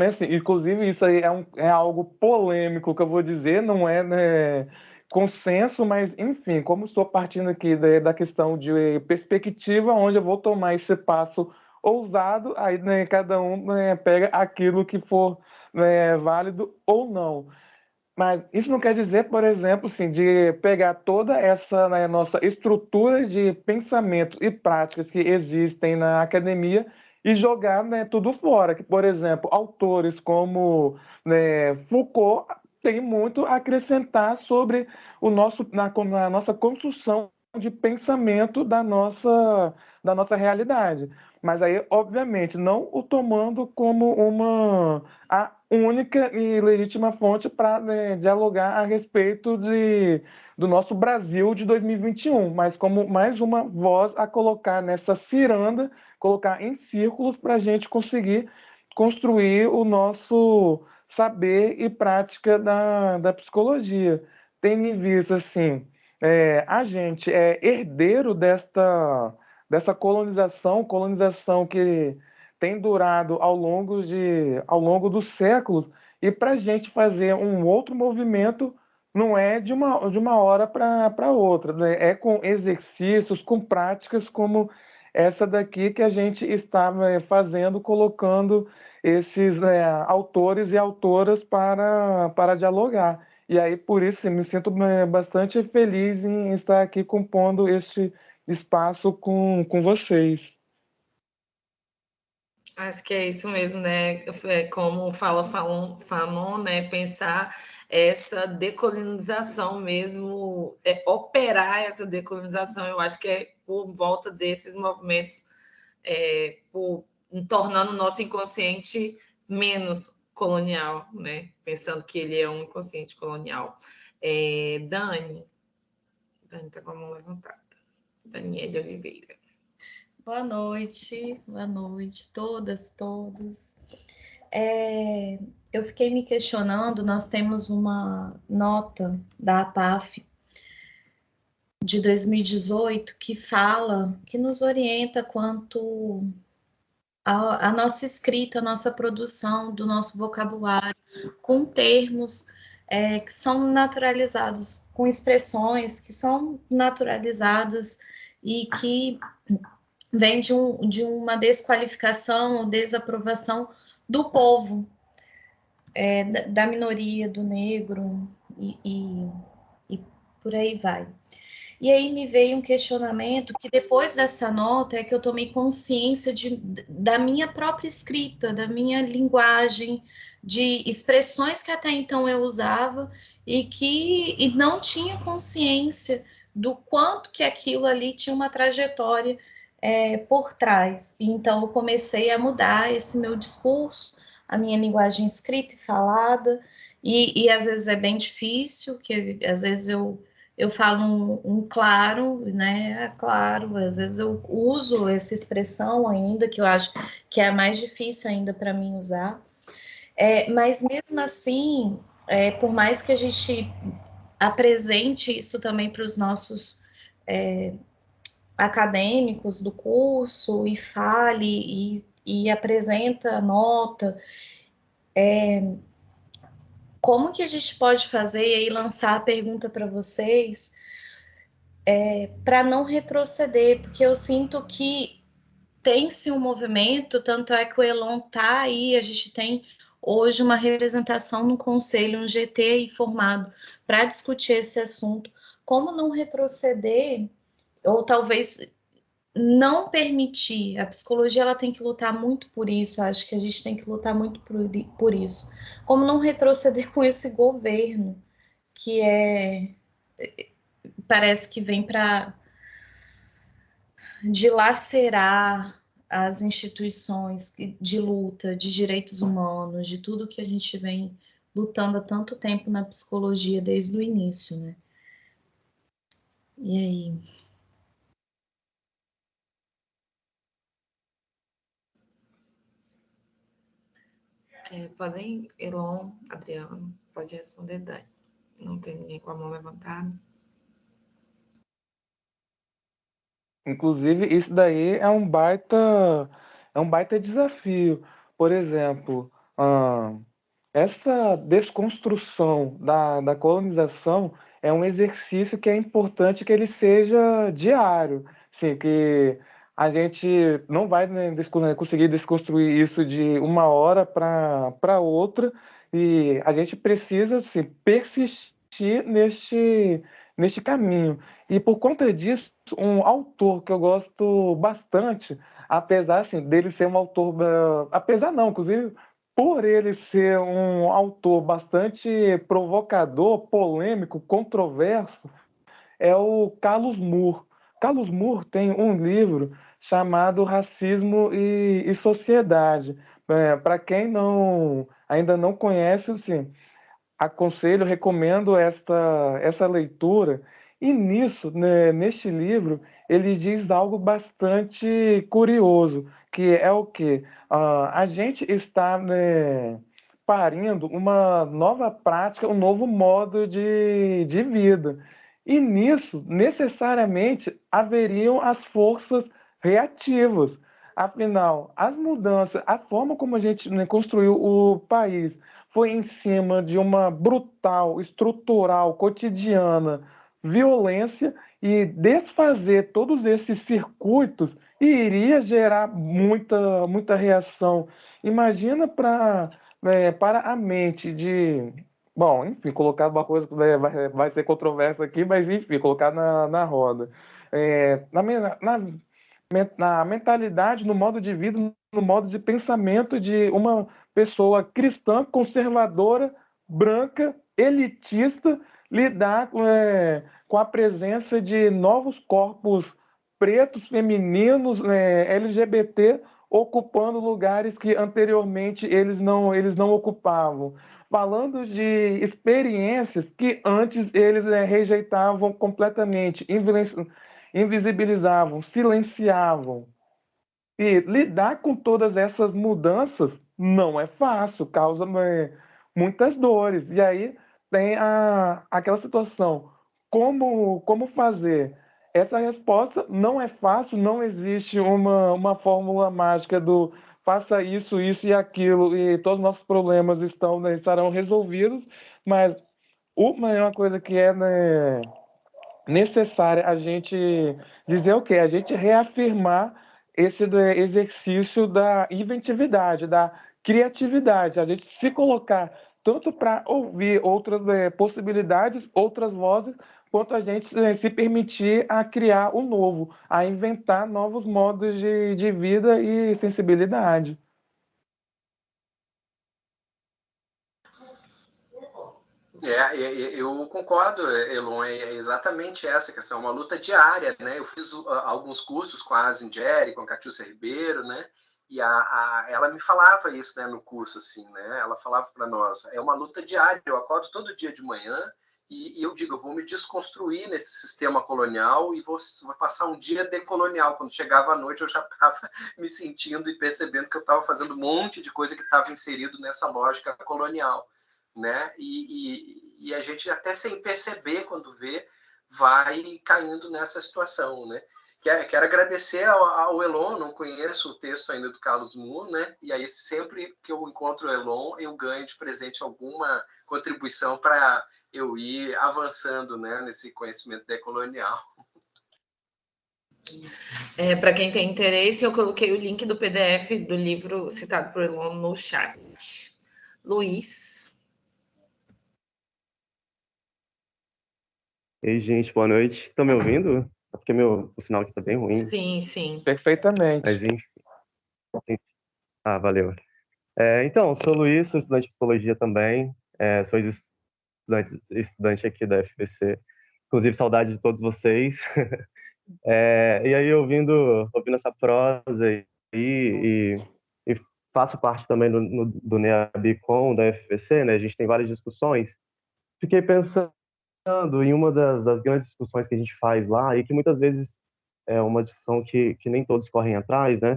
Speaker 4: assim, inclusive isso aí é algo polêmico que eu vou dizer, não é, né, consenso, mas enfim, como estou partindo aqui da questão de perspectiva, onde eu vou tomar esse passo ousado, aí, né, cada um, né, pega aquilo que for, né, válido ou não. Mas isso não quer dizer, por exemplo, assim, de pegar toda essa, né, nossa estrutura de pensamento e práticas que existem na academia e jogar, né, tudo fora. Que, por exemplo, autores como, né, Foucault têm muito a acrescentar sobre na nossa construção de pensamento da nossa realidade. Mas aí, obviamente, não o tomando como a única e legítima fonte para, né, dialogar a respeito do nosso Brasil de 2021, mas como mais uma voz a colocar nessa ciranda, colocar em círculos para a gente conseguir construir o nosso saber e prática da psicologia. Tendo em vista, assim, a gente é herdeiro dessa colonização que tem durado ao longo dos séculos, e para a gente fazer um outro movimento não é de uma hora para outra, né? É com exercícios, com práticas como essa daqui que a gente está, né, fazendo, colocando esses, né, autores e autoras para dialogar. E aí, por isso, eu me sinto, né, bastante feliz em estar aqui compondo este espaço com vocês.
Speaker 1: Acho que é isso mesmo, né? Como Fanon, né? Pensar essa decolonização mesmo, operar essa decolonização, eu acho que é por volta desses movimentos, tornando o nosso inconsciente menos colonial, né? Pensando que ele é um inconsciente colonial. Dani está com a mão levantada. Daniele Oliveira.
Speaker 6: Boa noite, todas, todos. Eu fiquei me questionando, nós temos uma nota da APAF de 2018 que fala, que nos orienta quanto à nossa escrita, à nossa produção, do nosso vocabulário, com termos que são naturalizados, com expressões que são naturalizadas e que vem de uma desqualificação ou desaprovação do povo, da minoria, do negro, e por aí vai. E aí me veio um questionamento que depois dessa nota é que eu tomei consciência da minha própria escrita, da minha linguagem, de expressões que até então eu usava e não tinha consciência do quanto que aquilo ali tinha uma trajetória por trás. Então eu comecei a mudar esse meu discurso, a minha linguagem escrita e falada, e às vezes é bem difícil, que às vezes eu falo um claro, né? Claro, às vezes eu uso essa expressão ainda, que eu acho que é a mais difícil ainda para mim usar. Mas mesmo assim, por mais que a gente apresente isso também para os nossos acadêmicos do curso e fale e apresenta a nota, como que a gente pode fazer, e aí lançar a pergunta para vocês, para não retroceder, porque eu sinto que tem-se um movimento, tanto é que o Elon está aí, a gente tem hoje uma representação no conselho, um GT aí formado para discutir esse assunto, como não retroceder, ou talvez não permitir, a psicologia ela tem que lutar muito por isso, acho que a gente tem que lutar muito por isso, como não retroceder com esse governo, que parece que vem para dilacerar as instituições de luta, de direitos humanos, de tudo que a gente vem lutando há tanto tempo na psicologia desde o início, né? E aí?
Speaker 1: Podem, Elon, Adriano, pode responder, Dani. Não tem ninguém com a mão levantada.
Speaker 4: Inclusive, isso daí é um baita desafio. Por exemplo, essa desconstrução da colonização é um exercício que é importante que ele seja diário, sim, que a gente não vai, né, conseguir desconstruir isso de uma hora para outra, E a gente precisa assim, persistir neste caminho. E por conta disso, um autor que eu gosto bastante, apesar assim, dele ser um autor, apesar não, inclusive por ele ser um autor bastante provocador, polêmico, controverso, é o Carlos Moore. Carlos Moore tem um livro chamado Racismo e Sociedade. Para quem ainda não conhece, assim, aconselho, recomendo essa leitura. E nisso, né, neste livro, ele diz algo bastante curioso, que é o quê? A gente está, né, parindo uma nova prática, um novo modo de vida. E nisso, necessariamente, haveriam as forças reativas. Afinal, as mudanças, a forma como a gente, né, construiu o país, foi em cima de uma brutal, estrutural, cotidiana violência, e desfazer todos esses circuitos iria gerar muita reação. Imagina para a mente de. Bom, enfim, colocar uma coisa que vai ser controversa aqui, mas enfim, colocar na roda. Na mentalidade, no modo de vida, no modo de pensamento de uma pessoa cristã, conservadora, branca, elitista, lidar com a presença de novos corpos pretos, femininos, LGBT, ocupando lugares que anteriormente eles não ocupavam. Falando de experiências que antes eles rejeitavam completamente, invisibilizavam, silenciavam. E lidar com todas essas mudanças não é fácil, causa muitas dores. E aí tem aquela situação: como fazer? Essa resposta não é fácil, não existe uma fórmula mágica do faça isso, isso e aquilo, e todos os nossos problemas estarão resolvidos, mas uma coisa que é, né, necessária a gente dizer o quê? A gente reafirmar esse exercício da inventividade, da criatividade, a gente se colocar tanto para ouvir outras possibilidades, outras vozes, quanto a gente se permitir a criar o novo, a inventar novos modos de vida e sensibilidade.
Speaker 5: Eu concordo, Elon, é exatamente essa questão, uma luta diária, né? Eu fiz alguns cursos com a Zindieri, com a Catiúcia Ribeiro, né? E ela me falava isso, né, no curso, assim, né? Ela falava para nós, é uma luta diária, eu acordo todo dia de manhã e eu digo, eu vou me desconstruir nesse sistema colonial e vou passar um dia decolonial. Quando chegava à noite, eu já estava me sentindo e percebendo que eu estava fazendo um monte de coisa que estava inserido nessa lógica colonial, né? E a gente até sem perceber, quando vê, vai caindo nessa situação, né? Quero agradecer ao Elon, não conheço o texto ainda do Carlos Moore, né? E aí sempre que eu encontro o Elon, eu ganho de presente alguma contribuição para eu ir avançando, né, nesse conhecimento decolonial.
Speaker 1: Para quem tem interesse, eu coloquei o link do PDF do livro citado por Elon no chat. Luiz.
Speaker 7: Ei, gente, boa noite. Estão me ouvindo? É porque o sinal aqui tá bem ruim.
Speaker 1: Sim, sim.
Speaker 4: Perfeitamente.
Speaker 7: Mas, enfim. Valeu. Então, sou Luiz, sou estudante de psicologia também. Sou estudante aqui da FBC. Inclusive, saudade de todos vocês. E aí, ouvindo essa prosa e faço parte também do NEABICOM da FBC, né? A gente tem várias discussões. Fiquei pensando em uma das grandes discussões que a gente faz lá, e que muitas vezes é uma discussão que nem todos correm atrás, né?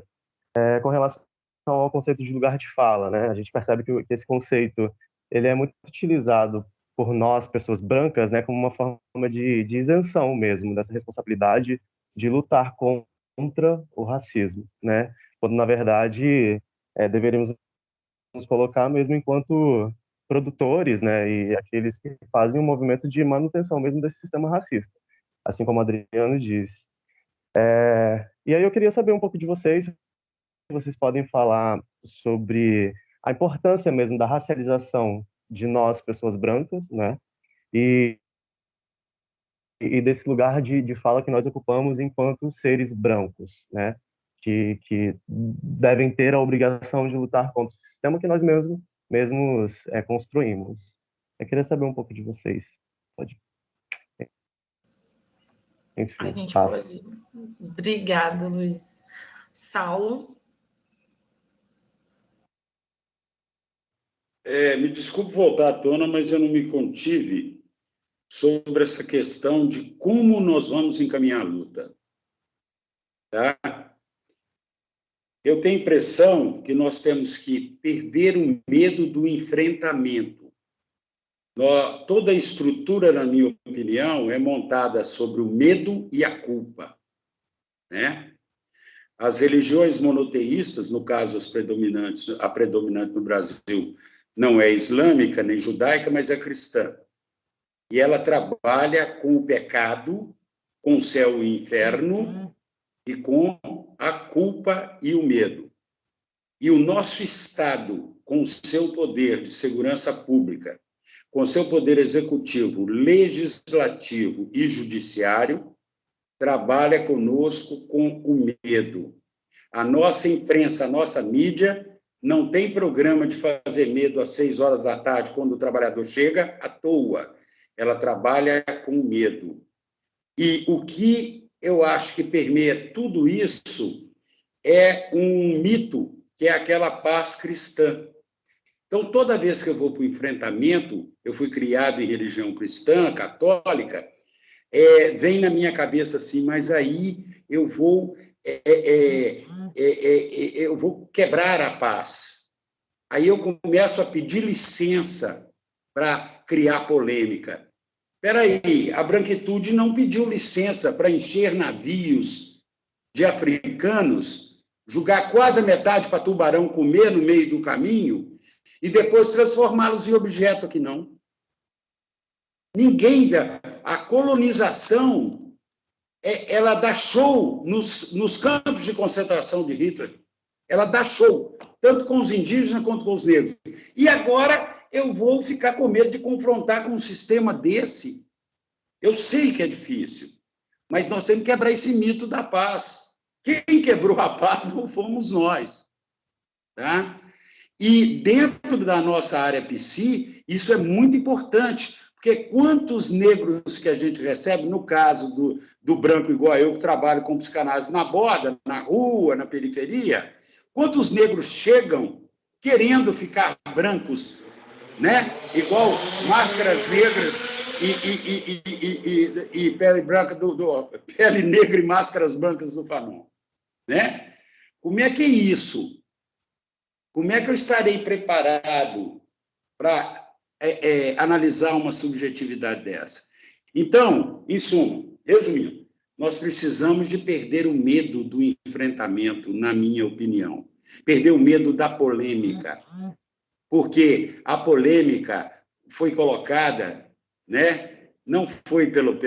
Speaker 7: Com relação ao conceito de lugar de fala, né? A gente percebe que esse conceito ele é muito utilizado por nós, pessoas brancas, né, como uma forma de isenção mesmo dessa responsabilidade de lutar contra o racismo, né? Quando na verdade deveríamos nos colocar mesmo enquanto produtores, né, e aqueles que fazem um movimento de manutenção mesmo desse sistema racista, assim como o Adriano disse. E aí eu queria saber um pouco de vocês, se vocês podem falar sobre a importância mesmo da racialização de nós, pessoas brancas, né? E desse lugar de fala que nós ocupamos enquanto seres brancos, né? Que devem ter a obrigação de lutar contra o sistema que nós mesmos construímos. Eu queria saber um pouco de vocês. Pode. Enfim,
Speaker 1: A gente
Speaker 7: passa.
Speaker 1: pode. Obrigada, Luiz. Saulo?
Speaker 3: Me desculpe voltar à tona, mas eu não me contive sobre essa questão de como nós vamos encaminhar a luta. Tá? Eu tenho a impressão que nós temos que perder o medo do enfrentamento. Toda a estrutura, na minha opinião, é montada sobre o medo e a culpa, né? As religiões monoteístas, no caso a predominante no Brasil, não é islâmica nem judaica, mas é cristã. E ela trabalha com o pecado, com o céu e o inferno, e com a culpa e o medo. E o nosso Estado, com o seu poder de segurança pública, com o seu poder executivo, legislativo e judiciário, trabalha conosco com o medo. A nossa imprensa, a nossa mídia, não tem programa de fazer medo às 6 horas da tarde, quando o trabalhador chega, à toa. Ela trabalha com medo. E o que eu acho que permeia tudo isso é um mito, que é aquela paz cristã. Então, toda vez que eu vou para o enfrentamento, eu fui criado em religião cristã, católica, vem na minha cabeça assim, mas aí eu vou quebrar a paz. Aí eu começo a pedir licença para criar polêmica. Espera aí, a branquitude não pediu licença para encher navios de africanos, jogar quase a metade para tubarão comer no meio do caminho e depois transformá-los em objeto aqui, não. Ninguém... A colonização, ela dá show nos campos de concentração de Hitler. Ela dá show, tanto com os indígenas quanto com os negros. E agora eu vou ficar com medo de confrontar com um sistema desse. Eu sei que é difícil, mas nós temos que quebrar esse mito da paz. Quem quebrou a paz não fomos nós. Tá? E dentro da nossa área psi, isso é muito importante, porque quantos negros que a gente recebe, no caso do branco igual eu, que trabalho com psicanálise na borda, na rua, na periferia, quantos negros chegam querendo ficar brancos, né? Igual máscaras negras e pele branca pele negra e máscaras brancas do Fanon, né? Como é que é isso? Como é que eu estarei preparado para analisar uma subjetividade dessa? Então, em suma, resumindo, nós precisamos de perder o medo do enfrentamento, na minha opinião. Perder o medo da polêmica, porque a polêmica foi colocada, né? Não foi pelo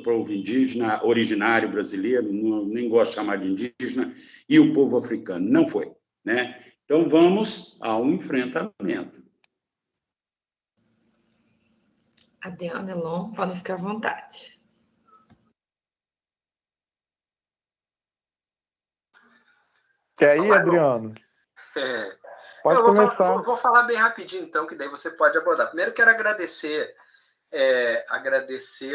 Speaker 3: povo indígena originário brasileiro, nem gosto de chamar de indígena, e o povo africano, não foi, né? Então, vamos ao enfrentamento.
Speaker 1: Adriana, Elon, podem ficar à vontade.
Speaker 4: Quer ir, Adriano? Pode começar.
Speaker 5: Vou falar bem rapidinho, então, que daí você pode abordar. Primeiro, quero agradecer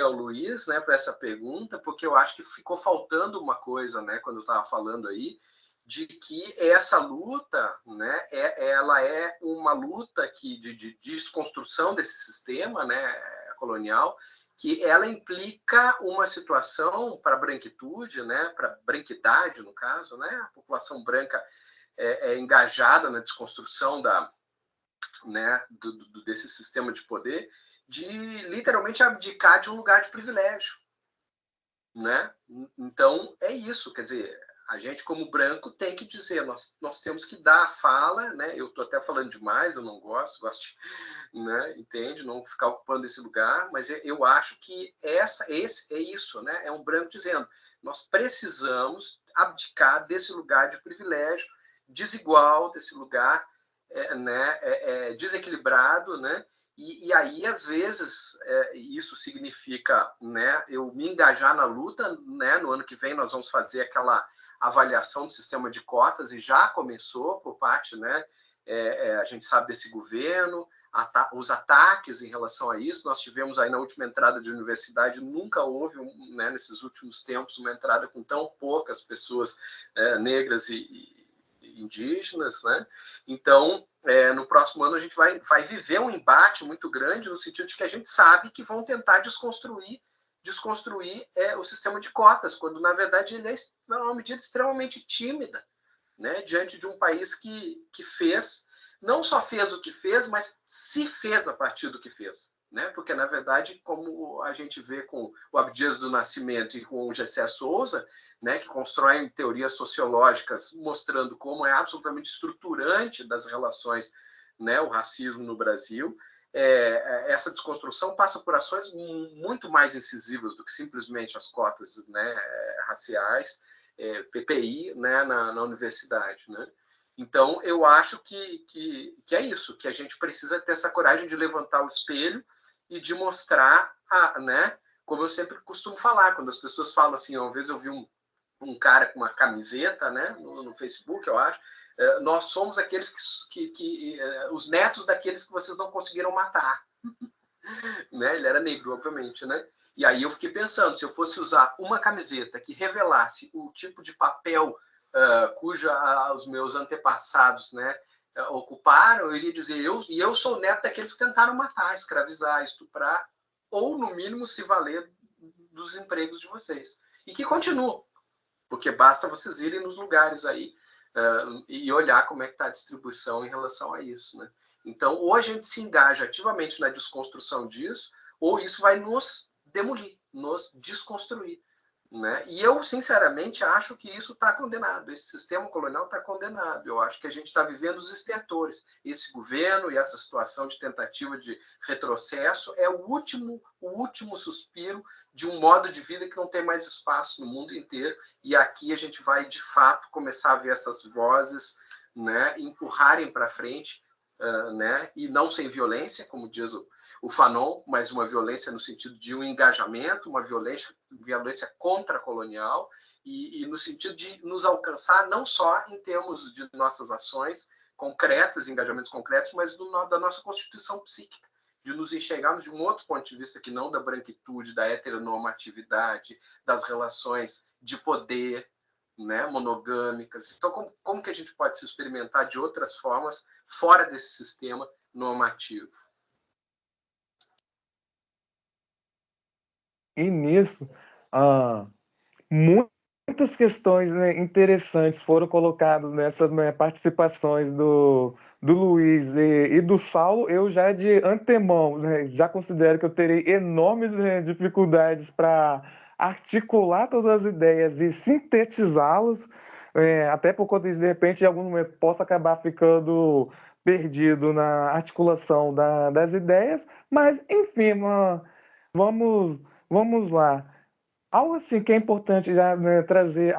Speaker 5: ao Luiz, né, por essa pergunta, porque eu acho que ficou faltando uma coisa, né, quando eu estava falando aí, de que essa luta, né, ela é uma luta de desconstrução desse sistema, né, colonial, que ela implica uma situação para a branquitude, né, para a branquidade, no caso, né, a população branca é engajada na desconstrução desse sistema de poder, de literalmente abdicar de um lugar de privilégio, né? Então é isso, quer dizer, a gente como branco tem que dizer, nós temos que dar a fala, né? Eu estou até falando demais, eu não gosto de, né? Entende? Não ficar ocupando esse lugar, mas eu acho que esse é isso, né? É um branco dizendo, nós precisamos abdicar desse lugar de privilégio desigual, desse lugar desequilibrado, né? E aí, às vezes, isso significa, né, eu me engajar na luta, né? No ano que vem nós vamos fazer aquela avaliação do sistema de cotas, e já começou por parte, né? A gente sabe desse governo, os ataques em relação a isso. Nós tivemos aí na última entrada de universidade, nunca houve, né, nesses últimos tempos, uma entrada com tão poucas pessoas negras e indígenas, né? Então, no próximo ano a gente vai viver um embate muito grande, no sentido de que a gente sabe que vão tentar desconstruir o sistema de cotas, quando na verdade ele é uma medida extremamente tímida, né? Diante de um país que fez, não só fez o que fez, mas se fez a partir do que fez, né? Porque na verdade, como a gente vê com o Abdias do Nascimento e com o Gessé Souza, né, que constroem teorias sociológicas mostrando como é absolutamente estruturante das relações, né, o racismo no Brasil, essa desconstrução passa por ações muito mais incisivas do que simplesmente as cotas, né, raciais, PPI, né, na universidade, né? Então, eu acho que é isso, que a gente precisa ter essa coragem de levantar o espelho e de mostrar, né, como eu sempre costumo falar, quando as pessoas falam assim, uma vez eu vi um cara com uma camiseta, né, no Facebook, eu acho, nós somos aqueles os netos daqueles que vocês não conseguiram matar. Né? Ele era negro, obviamente, né? E aí eu fiquei pensando, se eu fosse usar uma camiseta que revelasse o tipo de papel os meus antepassados, né, ocuparam, eu iria dizer, eu sou neto daqueles que tentaram matar, escravizar, estuprar, ou, no mínimo, se valer dos empregos de vocês. E que continuam, porque basta vocês irem nos lugares aí e olhar como é que está a distribuição em relação a isso, né? Então, ou a gente se engaja ativamente na desconstrução disso, ou isso vai nos demolir, nos desconstruir, né? E eu, sinceramente, acho que isso está condenado. Esse sistema colonial está condenado. Eu acho que a gente está vivendo os estertores. Esse governo e essa situação de tentativa de retrocesso é o último suspiro de um modo de vida que não tem mais espaço no mundo inteiro. E aqui a gente vai, de fato, começar a ver essas vozes, né, empurrarem para frente, né, e não sem violência, como diz o Fanon, mas uma violência no sentido de um engajamento, uma violência contra-colonial, e no sentido de nos alcançar não só em termos de nossas ações concretas, engajamentos concretos, mas da nossa constituição psíquica, de nos enxergarmos de um outro ponto de vista que não da branquitude, da heteronormatividade, das relações de poder, né, monogâmicas. Então, como que a gente pode se experimentar de outras formas fora desse sistema normativo?
Speaker 4: E nisso, muitas questões, né, interessantes foram colocadas nessas, né, participações do Luiz e do Saulo. Eu já de antemão, né, já considero que eu terei enormes, né, dificuldades para articular todas as ideias e sintetizá-las, até por conta de repente, em algum momento, posso acabar ficando perdido na articulação das ideias, mas, enfim, vamos lá. Algo assim que é importante já, né, trazer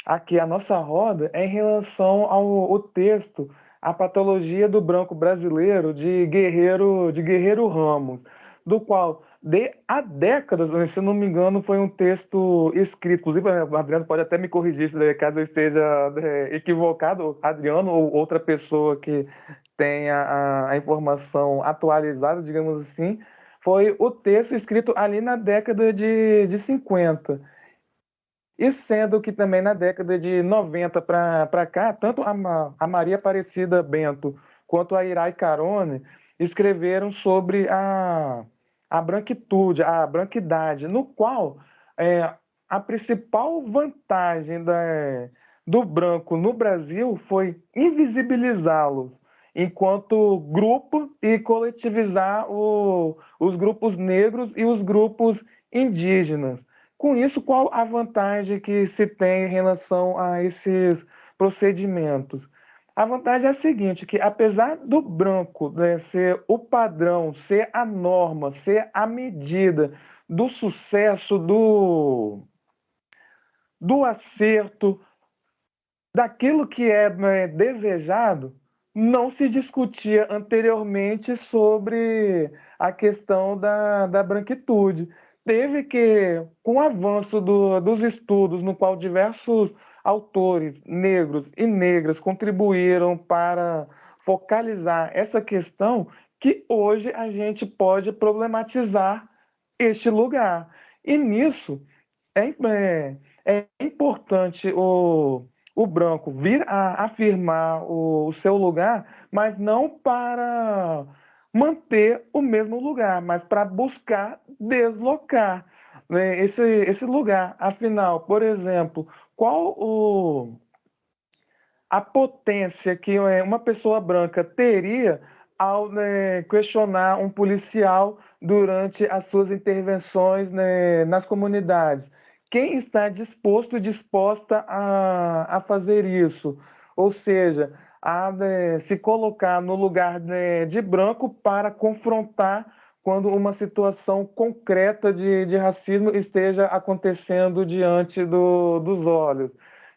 Speaker 4: aqui a nossa roda é em relação ao texto A Patologia do Branco Brasileiro, de Guerreiro Ramos, do qual, há décadas, se eu não me engano, foi um texto escrito, inclusive o Adriano pode até me corrigir caso eu esteja equivocado, Adriano ou outra pessoa que tenha a informação atualizada, digamos assim, foi o texto escrito ali na década de 50. E sendo que também na década de 90 para cá, tanto a Maria Aparecida Bento quanto a Irai Carone escreveram sobre a branquitude, a branquidade, no qual a principal vantagem do branco no Brasil foi invisibilizá-los enquanto grupo e coletivizar os grupos negros e os grupos indígenas. Com isso, qual a vantagem que se tem em relação a esses procedimentos? A vantagem é a seguinte, que apesar do branco, né, ser o padrão, ser a norma, ser a medida do sucesso, do acerto, daquilo que é, né, desejado, não se discutia anteriormente sobre a questão da branquitude. Teve que, com o avanço dos estudos, no qual diversos autores negros e negras contribuíram para focalizar essa questão, que hoje a gente pode problematizar este lugar. E nisso é importante o branco vir a afirmar o seu lugar, mas não para manter o mesmo lugar, mas para buscar deslocar, né, esse lugar. Afinal, por exemplo, qual a potência que uma pessoa branca teria ao, né, questionar um policial durante as suas intervenções, né, nas comunidades? Quem está disposto e disposta a fazer isso? Ou seja, né, se colocar no lugar, né, de branco para confrontar quando uma situação concreta de racismo esteja acontecendo diante dos olhos.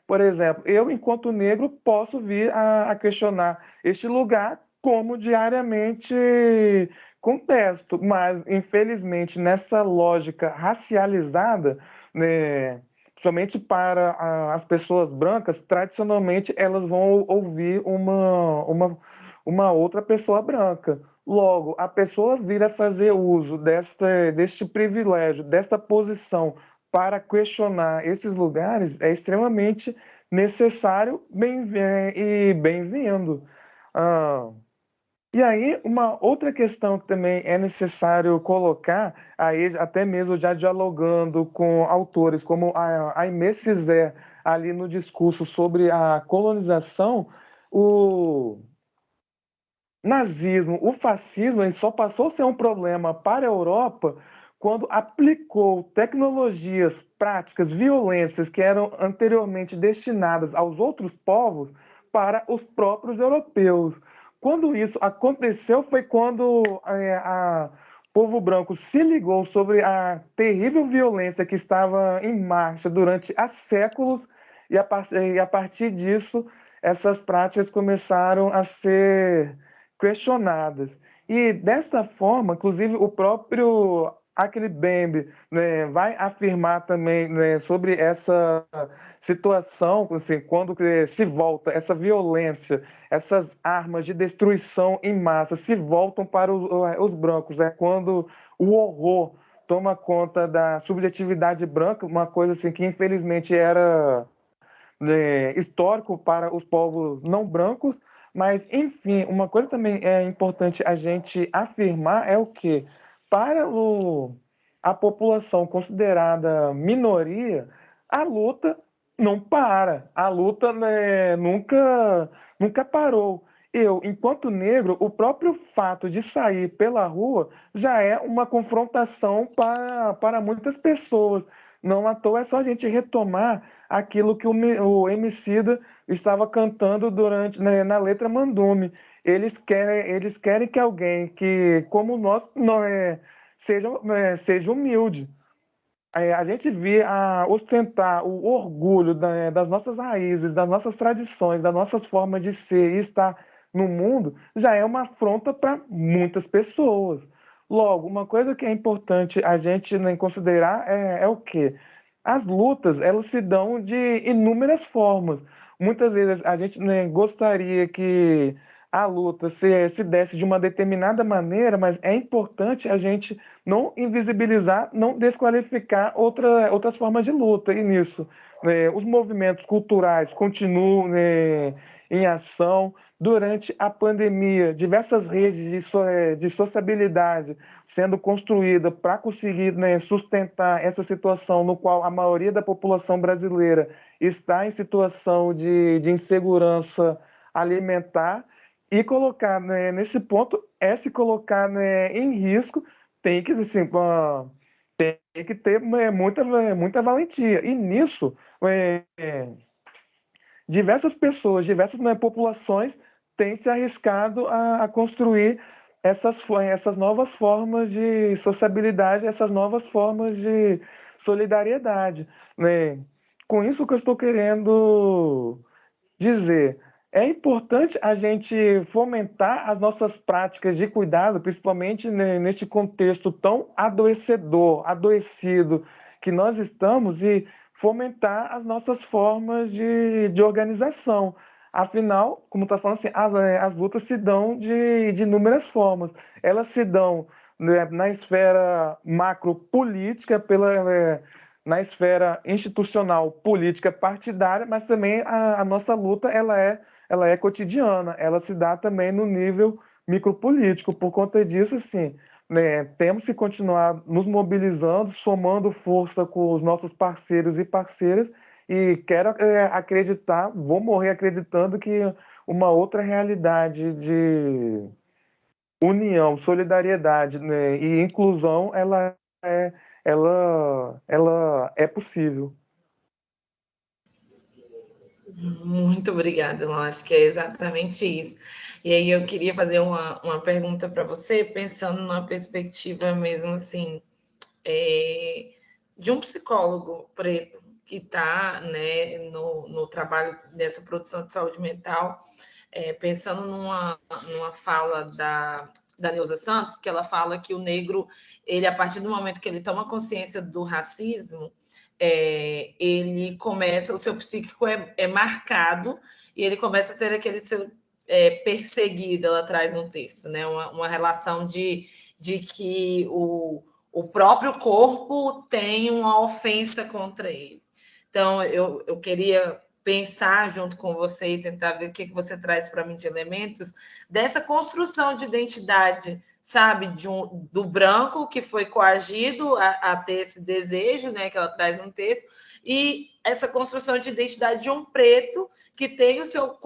Speaker 4: Por exemplo, eu, enquanto negro, posso vir a questionar este lugar como diariamente contesto, mas, infelizmente, nessa lógica racializada, né, somente para as pessoas brancas, tradicionalmente elas vão ouvir uma outra pessoa branca. Logo, a pessoa vir a fazer uso deste privilégio, desta posição para questionar esses lugares é extremamente necessário e bem-vindo. Ah, e aí, uma outra questão que também é necessário colocar, aí até mesmo já dialogando com autores como a Aimé Césaire, ali no discurso sobre a colonização, o nazismo, o fascismo, ele só passou a ser um problema para a Europa quando aplicou tecnologias, práticas, violências que eram anteriormente destinadas aos outros povos para os próprios europeus. Quando isso aconteceu foi quando o povo branco se ligou sobre a terrível violência que estava em marcha durante há séculos e a partir disso essas práticas começaram a ser questionadas. E desta forma, inclusive o próprio Achille Mbembe, né, vai afirmar também, né, sobre essa situação, assim, quando se volta essa violência, essas armas de destruição em massa se voltam para os brancos, é quando o horror toma conta da subjetividade branca, uma coisa assim que infelizmente era, né, histórico para os povos não brancos, mas, enfim, uma coisa também é importante a gente afirmar é o que, para a população considerada minoria, a luta não para, a luta, né, nunca parou. Eu, enquanto negro, o próprio fato de sair pela rua já é uma confrontação para muitas pessoas. Não à toa é só a gente retomar aquilo que o Emicida estava cantando durante, né, na letra Mandume. Eles querem que alguém que, como nós, não seja humilde. A gente vê a ostentar o orgulho das nossas raízes, das nossas tradições, das nossas formas de ser e estar no mundo, já é uma afronta para muitas pessoas. Logo, uma coisa que é importante a gente, né, considerar é o quê? As lutas, elas se dão de inúmeras formas. Muitas vezes a gente, né, gostaria que a luta se desse de uma determinada maneira, mas é importante a gente não invisibilizar, não desqualificar outras formas de luta. E nisso, né, os movimentos culturais continuam, né, em ação. Durante a pandemia, diversas redes de sociabilidade sendo construídas para conseguir, né, sustentar essa situação no qual a maioria da população brasileira está em situação de insegurança alimentar. E colocar, né, nesse ponto é se colocar, né, em risco, tem que, assim, tem que ter, né, muita valentia. E nisso, diversas pessoas, diversas, né, populações têm se arriscado a construir essas novas formas de sociabilidade, essas novas formas de solidariedade, né? Com isso que eu estou querendo dizer, é importante a gente fomentar as nossas práticas de cuidado, principalmente neste contexto tão adoecido que nós estamos, e fomentar as nossas formas de organização. Afinal, como está falando assim, as lutas se dão de inúmeras formas. Elas se dão, né, na esfera macropolítica, na esfera institucional, política, partidária, mas também a nossa luta ela é cotidiana, ela se dá também no nível micropolítico. Por conta disso, assim, né, temos que continuar nos mobilizando, somando força com os nossos parceiros e parceiras, e quero acreditar, vou morrer acreditando que uma outra realidade de união, solidariedade, né, e inclusão, ela é possível.
Speaker 1: Muito obrigada, Elon. Acho que é exatamente isso. E aí eu queria fazer uma pergunta para você, pensando numa perspectiva mesmo assim, de um psicólogo preto que está, né, no trabalho dessa produção de saúde mental, pensando numa fala da Neuza Santos, que ela fala que o negro, ele, a partir do momento que ele toma consciência do racismo, ele começa, o seu psíquico é marcado e ele começa a ter aquele seu perseguido, ela traz no texto, né? Uma relação de que o próprio corpo tem uma ofensa contra ele. Então, eu queria pensar junto com você e tentar ver o que você traz para mim de elementos dessa construção de identidade, sabe, do branco que foi coagido a ter esse desejo, né, que ela traz no texto, e essa construção de identidade de um preto que tem o seu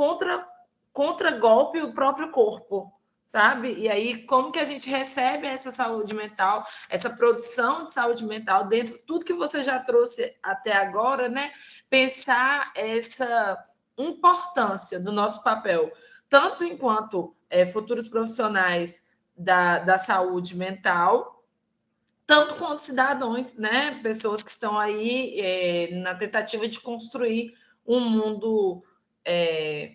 Speaker 1: contra-golpe, o próprio corpo, sabe? E aí, como que a gente recebe essa saúde mental, essa produção de saúde mental dentro de tudo que você já trouxe até agora, né? Pensar essa importância do nosso papel, tanto enquanto futuros profissionais da saúde mental, tanto quanto cidadãos, né? Pessoas que estão aí na tentativa de construir um mundo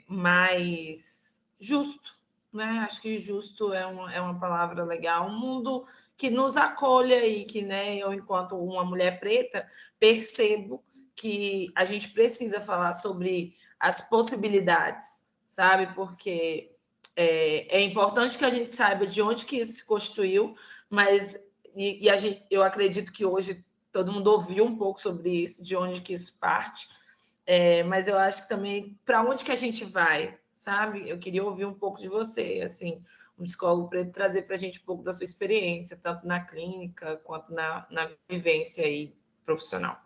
Speaker 1: mais justo, né? Acho que justo é uma palavra legal, um mundo que nos acolha e que, né, eu, enquanto uma mulher preta, percebo que a gente precisa falar sobre as possibilidades, sabe? Porque é importante que a gente saiba de onde que isso se constituiu, mas eu acredito que hoje todo mundo ouviu um pouco sobre isso, de onde que isso parte, mas eu acho que também para onde que a gente vai, sabe? Eu queria ouvir um pouco de você, assim, um psicólogo, para trazer para a gente um pouco da sua experiência, tanto na clínica quanto na vivência aí profissional.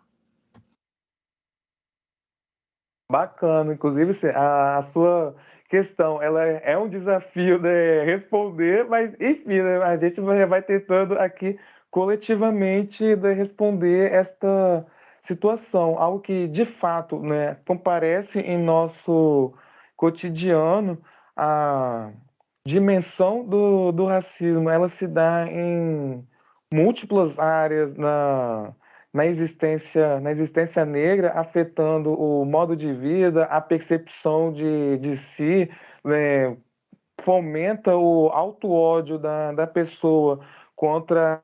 Speaker 4: Bacana, inclusive a sua questão, ela é um desafio de responder, mas enfim, né, a gente vai tentando aqui coletivamente de responder esta situação, algo que de fato, né, comparece em nosso cotidiano. A dimensão do racismo, ela se dá em múltiplas áreas na existência negra, afetando o modo de vida, a percepção de si, né, fomenta o auto-ódio da pessoa contra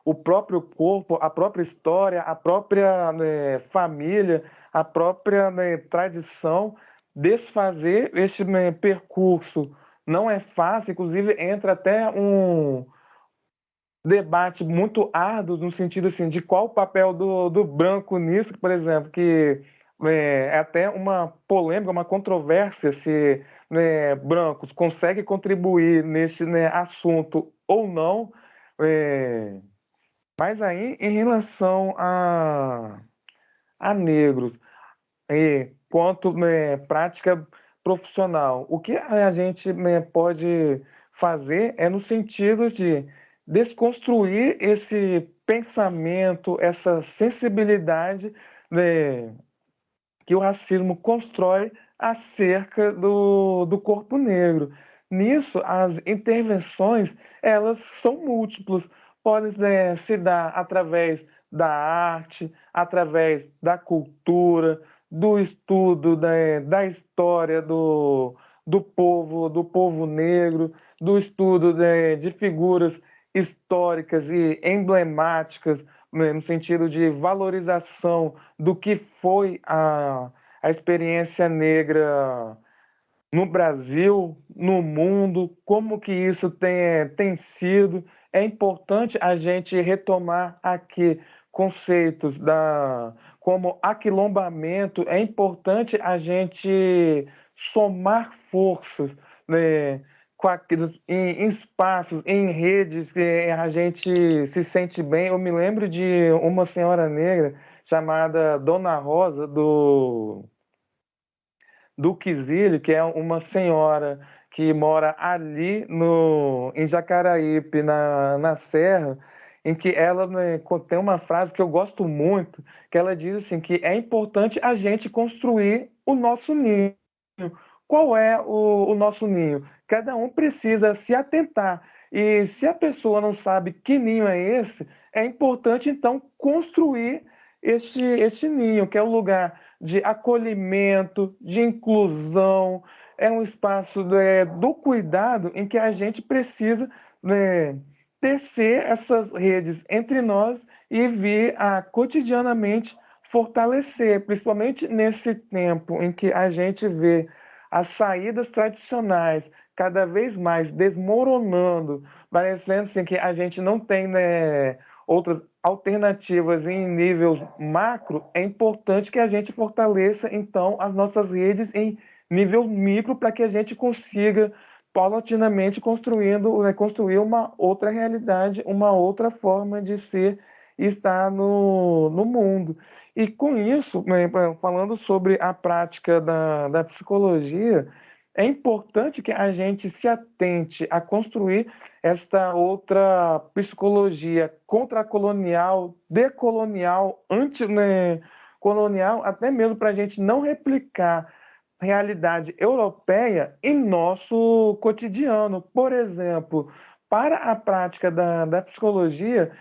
Speaker 4: o próprio corpo, a própria história, a própria, né, família, a própria, né, tradição. Desfazer este, né, percurso não é fácil, inclusive entra até um debate muito árduo no sentido assim de qual o papel do branco nisso, por exemplo, que é até uma polêmica, uma controvérsia se, né, brancos conseguem contribuir neste, né, assunto ou não. Mas aí, em relação a negros, quanto, né, prática profissional, o que a gente, né, pode fazer é no sentido de desconstruir esse pensamento, essa sensibilidade, né, que o racismo constrói acerca do corpo negro. Nisso, as intervenções, elas são múltiplas, podem, né, se dar através da arte, através da cultura, do estudo da história do povo negro, do estudo de figuras históricas e emblemáticas, no sentido de valorização do que foi a experiência negra no Brasil, no mundo, como que isso tem sido. É importante a gente retomar aqui conceitos como aquilombamento, é importante a gente somar forças, né, em espaços, em redes que a gente se sente bem. Eu me lembro de uma senhora negra chamada Dona Rosa, do Quizílio, que é uma senhora que mora ali em Jacaraípe, na Serra, em que ela, né, tem uma frase que eu gosto muito, que ela diz assim, que é importante a gente construir o nosso ninho. Qual é o nosso ninho? Cada um precisa se atentar. E se a pessoa não sabe que ninho é esse, é importante, então, construir este ninho, que é o lugar de acolhimento, de inclusão, é um espaço do cuidado em que a gente precisa, né, tecer essas redes entre nós e vir a cotidianamente fortalecer, principalmente nesse tempo em que a gente vê as saídas tradicionais cada vez mais desmoronando, parecendo assim, que a gente não tem, né, outras alternativas em nível macro. É importante que a gente fortaleça, então, as nossas redes em nível micro para que a gente consiga paulatinamente construir uma outra realidade, uma outra forma de ser e estar no mundo. E com isso, né, falando sobre a prática da psicologia, é importante que a gente se atente a construir esta outra psicologia contracolonial, decolonial, anticolonial, até mesmo para a gente não replicar realidade europeia em nosso cotidiano. Por exemplo, para a prática da psicologia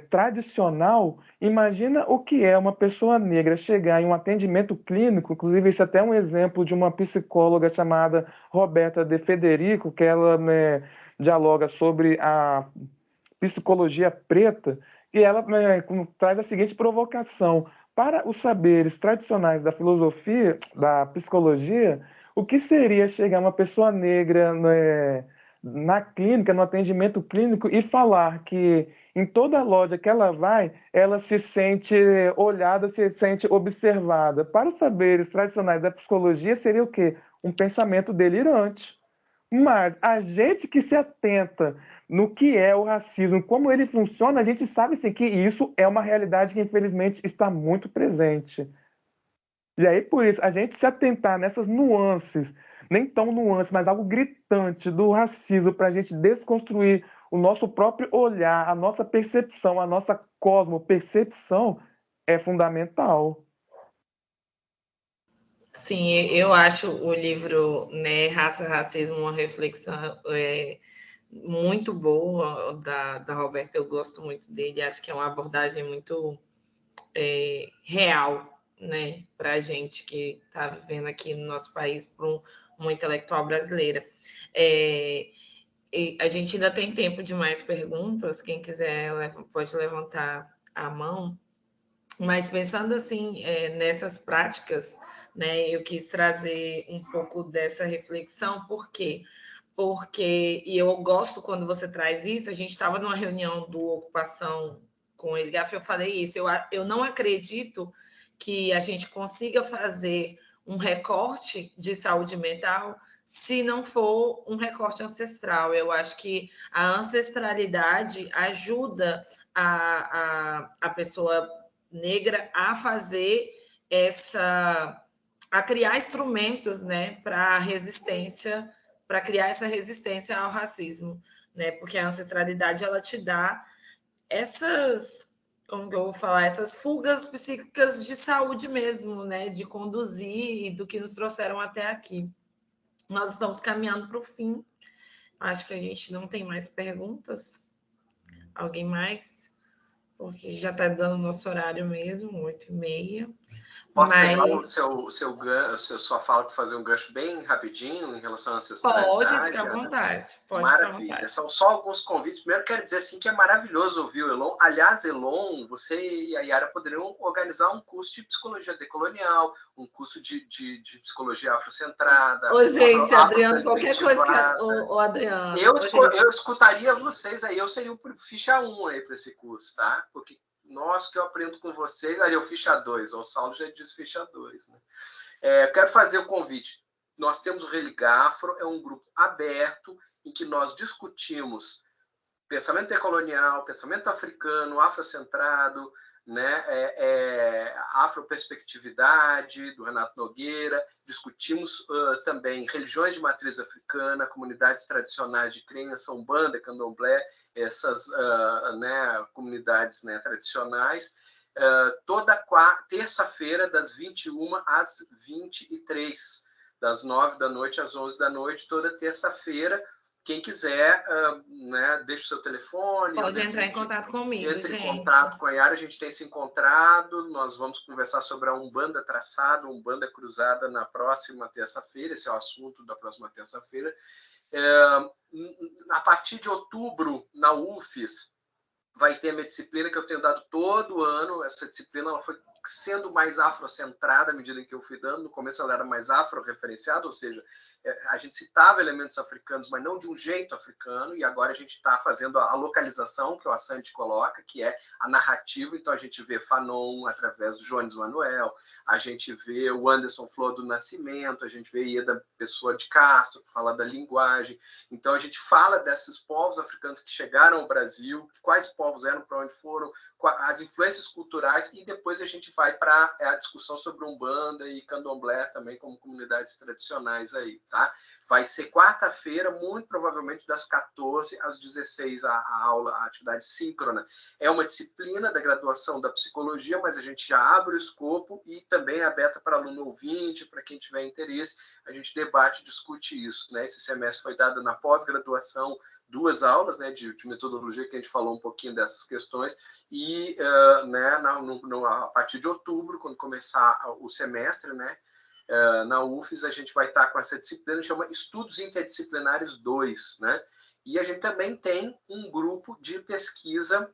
Speaker 4: tradicional, imagina o que é uma pessoa negra chegar em um atendimento clínico. Inclusive, isso é até um exemplo de uma psicóloga chamada Roberta De Federico, que ela, né, dialoga sobre a psicologia preta, e ela, né, traz a seguinte provocação: para os saberes tradicionais da filosofia, da psicologia, o que seria chegar uma pessoa negra, né, na clínica, no atendimento clínico, e falar que em toda loja que ela vai, ela se sente olhada, se sente observada? Para os saberes tradicionais da psicologia, seria o quê? Um pensamento delirante. Mas a gente que se atenta no que é o racismo, como ele funciona, a gente sabe sim, que isso é uma realidade que infelizmente está muito presente. E aí, por isso, a gente se atentar nessas nuances, nem tão nuances, mas algo gritante do racismo, para a gente desconstruir o nosso próprio olhar, a nossa percepção, a nossa cosmopercepção, é fundamental.
Speaker 1: Sim, eu acho o livro, né, Raça, Racismo, uma reflexão muito boa da Roberta. Eu gosto muito dele, acho que é uma abordagem muito real, né, para a gente que está vivendo aqui no nosso país, para uma intelectual brasileira. A gente ainda tem tempo de mais perguntas, quem quiser pode levantar a mão, mas pensando assim nessas práticas, né, eu quis trazer um pouco dessa reflexão. Por quê? Porque, e eu gosto quando você traz isso, a gente estava numa reunião do Ocupação com ele, eu falei isso, eu não acredito que a gente consiga fazer um recorte de saúde mental se não for um recorte ancestral. Eu acho que a ancestralidade ajuda a pessoa negra a fazer a criar instrumentos, né, para resistência, para criar essa resistência ao racismo, né? Porque a ancestralidade ela te dá essas, como que eu vou falar, essas fugas psíquicas de saúde mesmo, né? De conduzir e do que nos trouxeram até aqui. Nós estamos caminhando para o fim. Acho que a gente não tem mais perguntas. Alguém mais? Porque já está dando nosso horário mesmo, 8h30.
Speaker 5: Posso pegar sua fala para fazer um gancho bem rapidinho em relação à ancestralidade?
Speaker 1: Pode ficar à vontade.
Speaker 5: Maravilha. São só alguns convites. Primeiro, quero dizer assim, que é maravilhoso ouvir o Elon. Aliás, Elon, você e a Yara poderiam organizar um curso de psicologia decolonial, um curso de psicologia afrocentrada.
Speaker 1: Ô, gente, Adriano, qualquer coisa que... Adriano...
Speaker 5: Eu escutaria vocês aí, eu seria o ficha 1 aí para esse curso, tá? Porque nossa, que eu aprendo com vocês. Ali eu ficha 2, o Saulo já diz ficha 2, né? Eu quero fazer o convite. Nós temos o Religafro, é um grupo aberto em que nós discutimos pensamento decolonial, pensamento africano, afrocentrado, né? Afroperspectividade, do Renato Nogueira. Discutimos também religiões de matriz africana, comunidades tradicionais de crença, Umbanda, Candomblé, essas né, comunidades, né, tradicionais. Toda terça-feira, das 21 às 23, das 9 da noite às 11 da noite, toda terça-feira. Quem quiser, né, deixa o seu telefone.
Speaker 1: Pode entrar em contato comigo,
Speaker 5: Entre em contato com a Yara, a gente tem se encontrado, nós vamos conversar sobre a Umbanda traçada, Umbanda cruzada na próxima terça-feira, esse é o assunto da próxima terça-feira. A partir de outubro, na UFES, vai ter a minha disciplina que eu tenho dado todo ano. Essa disciplina ela foi sendo mais afrocentrada à medida que eu fui dando. No começo ela era mais afro-referenciada, ou seja, a gente citava elementos africanos, mas não de um jeito africano, e agora a gente está fazendo a localização, que o Asante coloca, que é a narrativa. Então a gente vê Fanon através do Jones Manuel, a gente vê o Anderson Flor do Nascimento, a gente vê Ieda Pessoa de Castro, que fala da linguagem. Então a gente fala desses povos africanos que chegaram ao Brasil, quais povos eram, para onde foram, as influências culturais, e depois a gente vai para a discussão sobre Umbanda e Candomblé também como comunidades tradicionais aí, tá? Vai ser quarta-feira, muito provavelmente das 14 às 16 a aula, a atividade síncrona. É uma disciplina da graduação da psicologia, mas a gente já abre o escopo e também é aberta para aluno ouvinte, para quem tiver interesse. A gente debate e discute isso, né? Esse semestre foi dado na pós-graduação 2 aulas, né, de metodologia, que a gente falou um pouquinho dessas questões, e né, a partir de outubro, quando começar o semestre, né, na UFES, a gente vai estar com essa disciplina que chama Estudos Interdisciplinares 2, né? E a gente também tem um grupo de pesquisa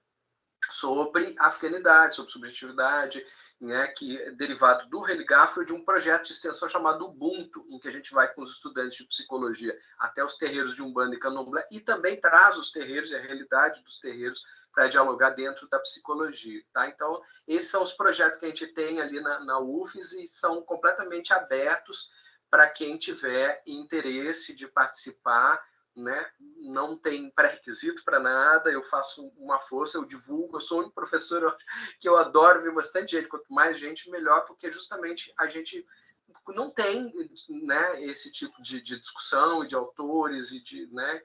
Speaker 5: sobre africanidade, sobre subjetividade, né, que é derivado do Religafro, de um projeto de extensão chamado Ubuntu, em que a gente vai com os estudantes de psicologia até os terreiros de Umbanda e Candomblé, e também traz os terreiros e a realidade dos terreiros para dialogar dentro da psicologia, tá? Então, esses são os projetos que a gente tem ali na UFES e são completamente abertos para quem tiver interesse de participar, né? Não tem pré-requisito para nada, eu faço uma força, eu divulgo, eu sou um professor que eu adoro ver bastante gente, quanto mais gente, melhor, porque justamente a gente não tem, né, esse tipo de discussão e de autores e de, né,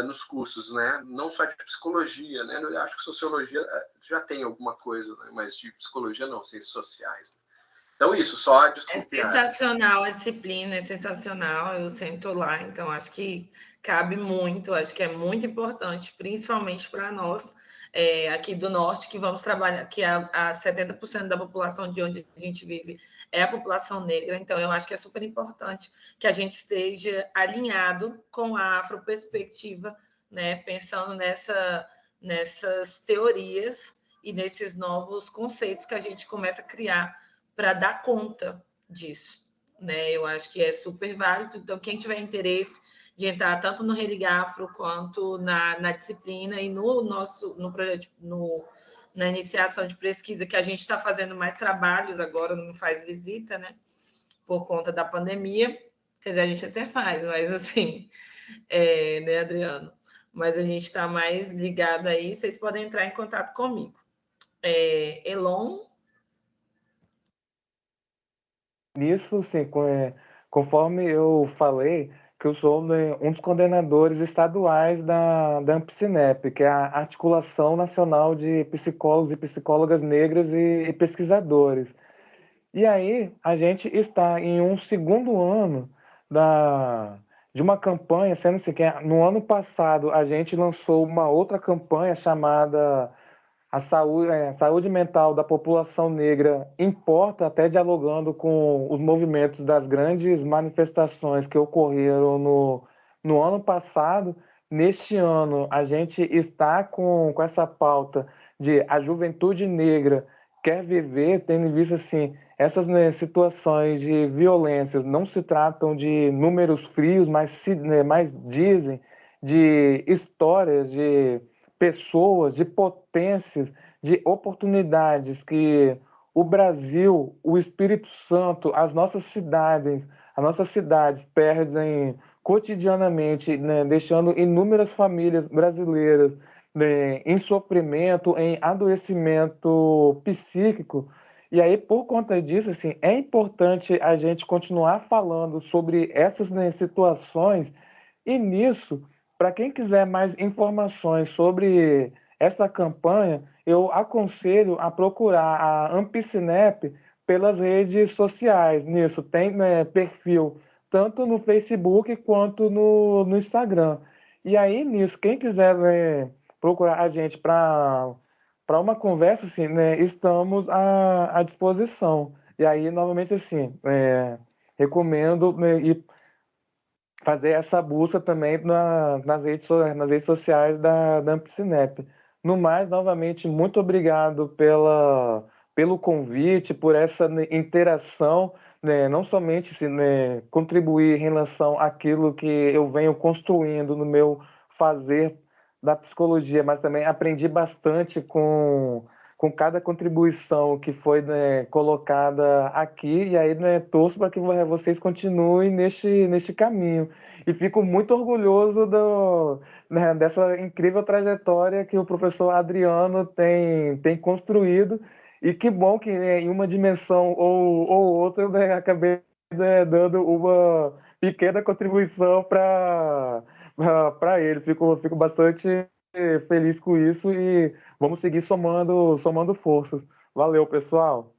Speaker 5: nos cursos, né, não só de psicologia, né, eu acho que sociologia já tem alguma coisa, né, mas de psicologia não, ciências sociais. Então, isso, só desculpe.
Speaker 1: É sensacional a disciplina, é sensacional, eu sento lá, então acho que cabe muito, acho que é muito importante, principalmente para nós, aqui do Norte, que vamos trabalhar, que a 70% da população de onde a gente vive é a população negra, então eu acho que é super importante que a gente esteja alinhado com a afroperspectiva, né, pensando nessas teorias e nesses novos conceitos que a gente começa a criar para dar conta disso, né? Eu acho que é super válido. Então, quem tiver interesse de entrar tanto no Religafro quanto na disciplina e no projeto, na iniciação de pesquisa, que a gente está fazendo mais trabalhos agora, não faz visita, né? Por conta da pandemia. Quer dizer, a gente até faz, mas assim, né, Adriano? Mas a gente está mais ligado aí, vocês podem entrar em contato comigo. Elon.
Speaker 4: Nisso, sim, conforme eu falei, que eu sou um dos coordenadores estaduais da AMPSINEP, que é a Articulação Nacional de Psicólogos e Psicólogas Negras e Pesquisadores. E aí, a gente está em um segundo ano de uma campanha, sendo assim, que no ano passado a gente lançou uma outra campanha chamada saúde mental da população negra importa, até dialogando com os movimentos das grandes manifestações que ocorreram no ano passado. Neste ano, a gente está com essa pauta de a juventude negra quer viver, tendo em vista assim, essas, né, situações de violências não se tratam de números frios, mas dizem de histórias, de pessoas, de potências, de oportunidades que o Brasil, o Espírito Santo, as nossas cidades perdem cotidianamente, né, deixando inúmeras famílias brasileiras, né, em sofrimento, em adoecimento psíquico. E aí, por conta disso, assim, é importante a gente continuar falando sobre essas, né, situações, e nisso, para quem quiser mais informações sobre essa campanha, eu aconselho a procurar a Ampicinep pelas redes sociais. Nisso tem, né, perfil tanto no Facebook quanto no Instagram. E aí, nisso, quem quiser, né, procurar a gente para uma conversa, assim, né, estamos à disposição. E aí, novamente, assim, recomendo, né, ir fazer essa busca também nas redes sociais da Ampicinep. No mais, novamente, muito obrigado pelo convite, por essa, né, interação, né, não somente se, né, contribuir em relação àquilo que eu venho construindo no meu fazer da psicologia, mas também aprendi bastante com cada contribuição que foi, né, colocada aqui, e aí, né, torço para que vocês continuem neste caminho. E fico muito orgulhoso né, dessa incrível trajetória que o professor Adriano tem construído, e que bom que, né, em uma dimensão ou outra, né, acabei, né, dando uma pequena contribuição para ele. Fico bastante feliz com isso e vamos seguir somando forças. Valeu, pessoal.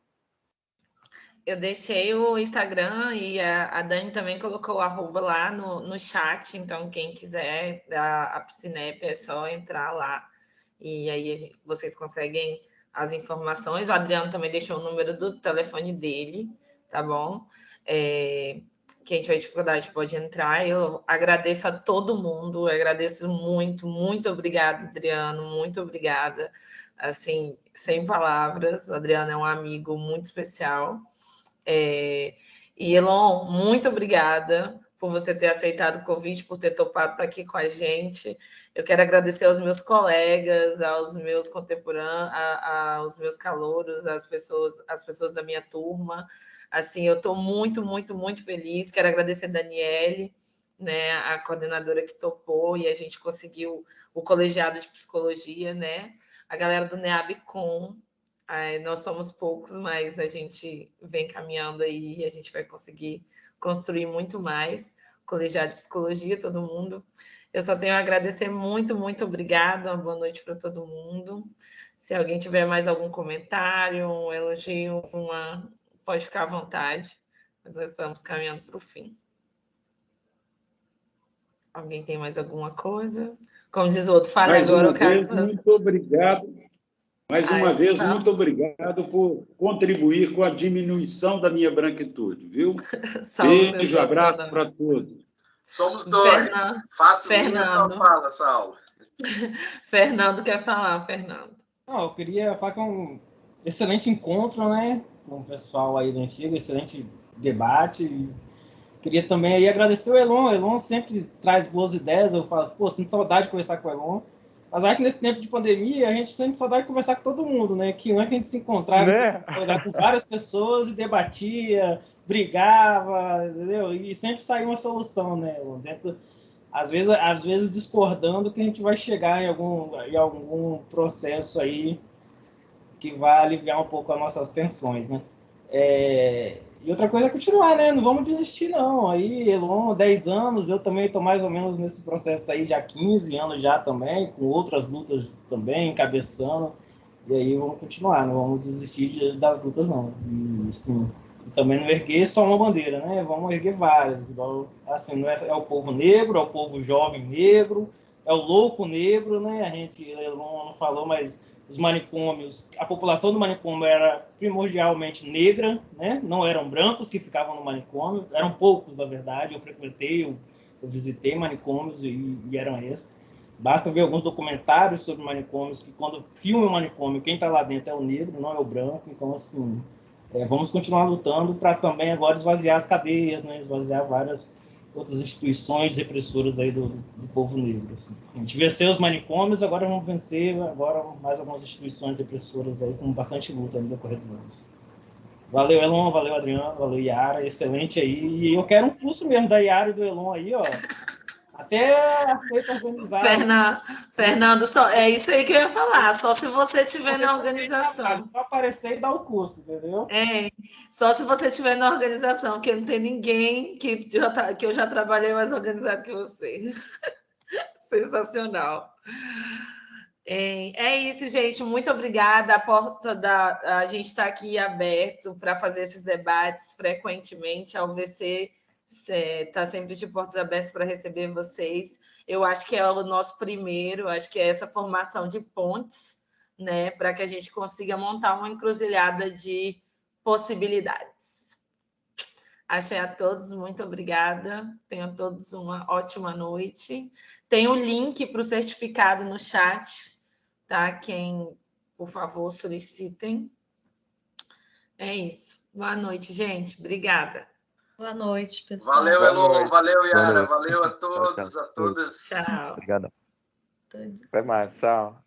Speaker 1: Eu deixei o Instagram e a Dani também colocou o arroba lá no chat, então quem quiser a Piscinep é só entrar lá e aí vocês conseguem as informações. O Adriano também deixou o número do telefone dele, tá bom? Quem tiver dificuldade pode entrar. Eu agradeço a todo mundo, agradeço muito, muito obrigada, Adriano, muito obrigada. Assim, sem palavras, o Adriano é um amigo muito especial. E Elon, muito obrigada por você ter aceitado o convite, por ter topado estar aqui com a gente. Eu quero agradecer aos meus colegas, aos meus contemporâneos, aos meus calouros, as pessoas da minha turma. Assim, eu estou muito, muito, muito feliz. Quero agradecer a Daniele, né, a coordenadora que topou e a gente conseguiu o colegiado de psicologia, né? A galera do NEABCOM. Nós somos poucos, mas a gente vem caminhando aí e a gente vai conseguir construir muito mais. Colegiado de Psicologia, todo mundo. Eu só tenho a agradecer muito, muito obrigada. Uma boa noite para todo mundo. Se alguém tiver mais algum comentário, um elogio, pode ficar à vontade, mas nós estamos caminhando para o fim. Alguém tem mais alguma coisa? Como diz o outro, fale agora, o Carlos.
Speaker 3: Muito obrigado. Mais uma vez, muito obrigado por contribuir com a diminuição da minha branquitude, viu? Beijo, abraço para todos.
Speaker 5: Somos dois. Faço
Speaker 1: Fernando.
Speaker 5: Só fala, Saulo.
Speaker 1: Fernando quer falar, Fernando.
Speaker 8: Não, eu queria falar que é um excelente encontro, né, com o pessoal aí do Antigo, excelente debate. Queria também aí agradecer o Elon. O Elon sempre traz boas ideias. Eu falo, pô, sinto saudade de conversar com o Elon. Mas aí que nesse tempo de pandemia, a gente sente saudade de conversar com todo mundo, né? Que antes a gente se encontrava, com várias pessoas e debatia, brigava, entendeu? E sempre saía uma solução, né? Dentro, às vezes discordando, que a gente vai chegar em algum processo aí que vai aliviar um pouco as nossas tensões, né? E outra coisa é continuar, né? Não vamos desistir, não. Aí, Elon, 10 anos, eu também estou mais ou menos nesse processo aí já há 15 anos já também, com outras lutas também, encabeçando. E aí vamos continuar, não vamos desistir das lutas, não. E, sim, também não erguer só uma bandeira, né? Vamos erguer várias. Igual, assim, não é o povo negro, é o povo jovem negro, é o louco negro, né? A gente não falou, mas os manicômios, a população do manicômio era primordialmente negra, né? Não eram brancos que ficavam no manicômio, eram poucos, na verdade. Eu frequentei, eu visitei manicômios e eram esses. Basta ver alguns documentários sobre manicômios, que quando filma o manicômio, quem está lá dentro é o negro, não é o branco. Então, assim, vamos continuar lutando para também agora esvaziar as cadeias, né? Esvaziar várias outras instituições repressoras aí do povo negro. Assim. A gente venceu os manicômios, agora vamos vencer mais algumas instituições repressoras aí, com bastante luta no decorrer dos anos. Valeu, Elon, valeu, Adriano, valeu, Yara, excelente aí. E eu quero um curso mesmo da Yara e do Elon aí, ó. Até aceito organizar.
Speaker 1: Fernando, é isso aí que eu ia falar. Só se você estiver na organização.
Speaker 8: Só aparecer e dar o curso, entendeu?
Speaker 1: Só se você estiver na organização, porque não tem ninguém que eu já trabalhei mais organizado que você. Sensacional. É isso, gente. Muito obrigada. A gente está aqui aberto para fazer esses debates frequentemente. A UVC está sempre de portas abertas para receber vocês. Eu acho que é o nosso primeiro, acho que é essa formação de pontes, né, para que a gente consiga montar uma encruzilhada de possibilidades. Achei a todos, muito obrigada. Tenham todos uma ótima noite. Tem o link para o certificado no chat, tá? Quem, por favor, solicitem. É isso. Boa noite, gente. Obrigada.
Speaker 6: Boa noite, pessoal.
Speaker 5: Valeu, Elon. Valeu, Yara.
Speaker 7: Boa noite.
Speaker 5: Valeu a todos,
Speaker 7: Tchau.
Speaker 5: a todas.
Speaker 1: Tchau.
Speaker 7: Obrigado.
Speaker 4: Até mais, tchau.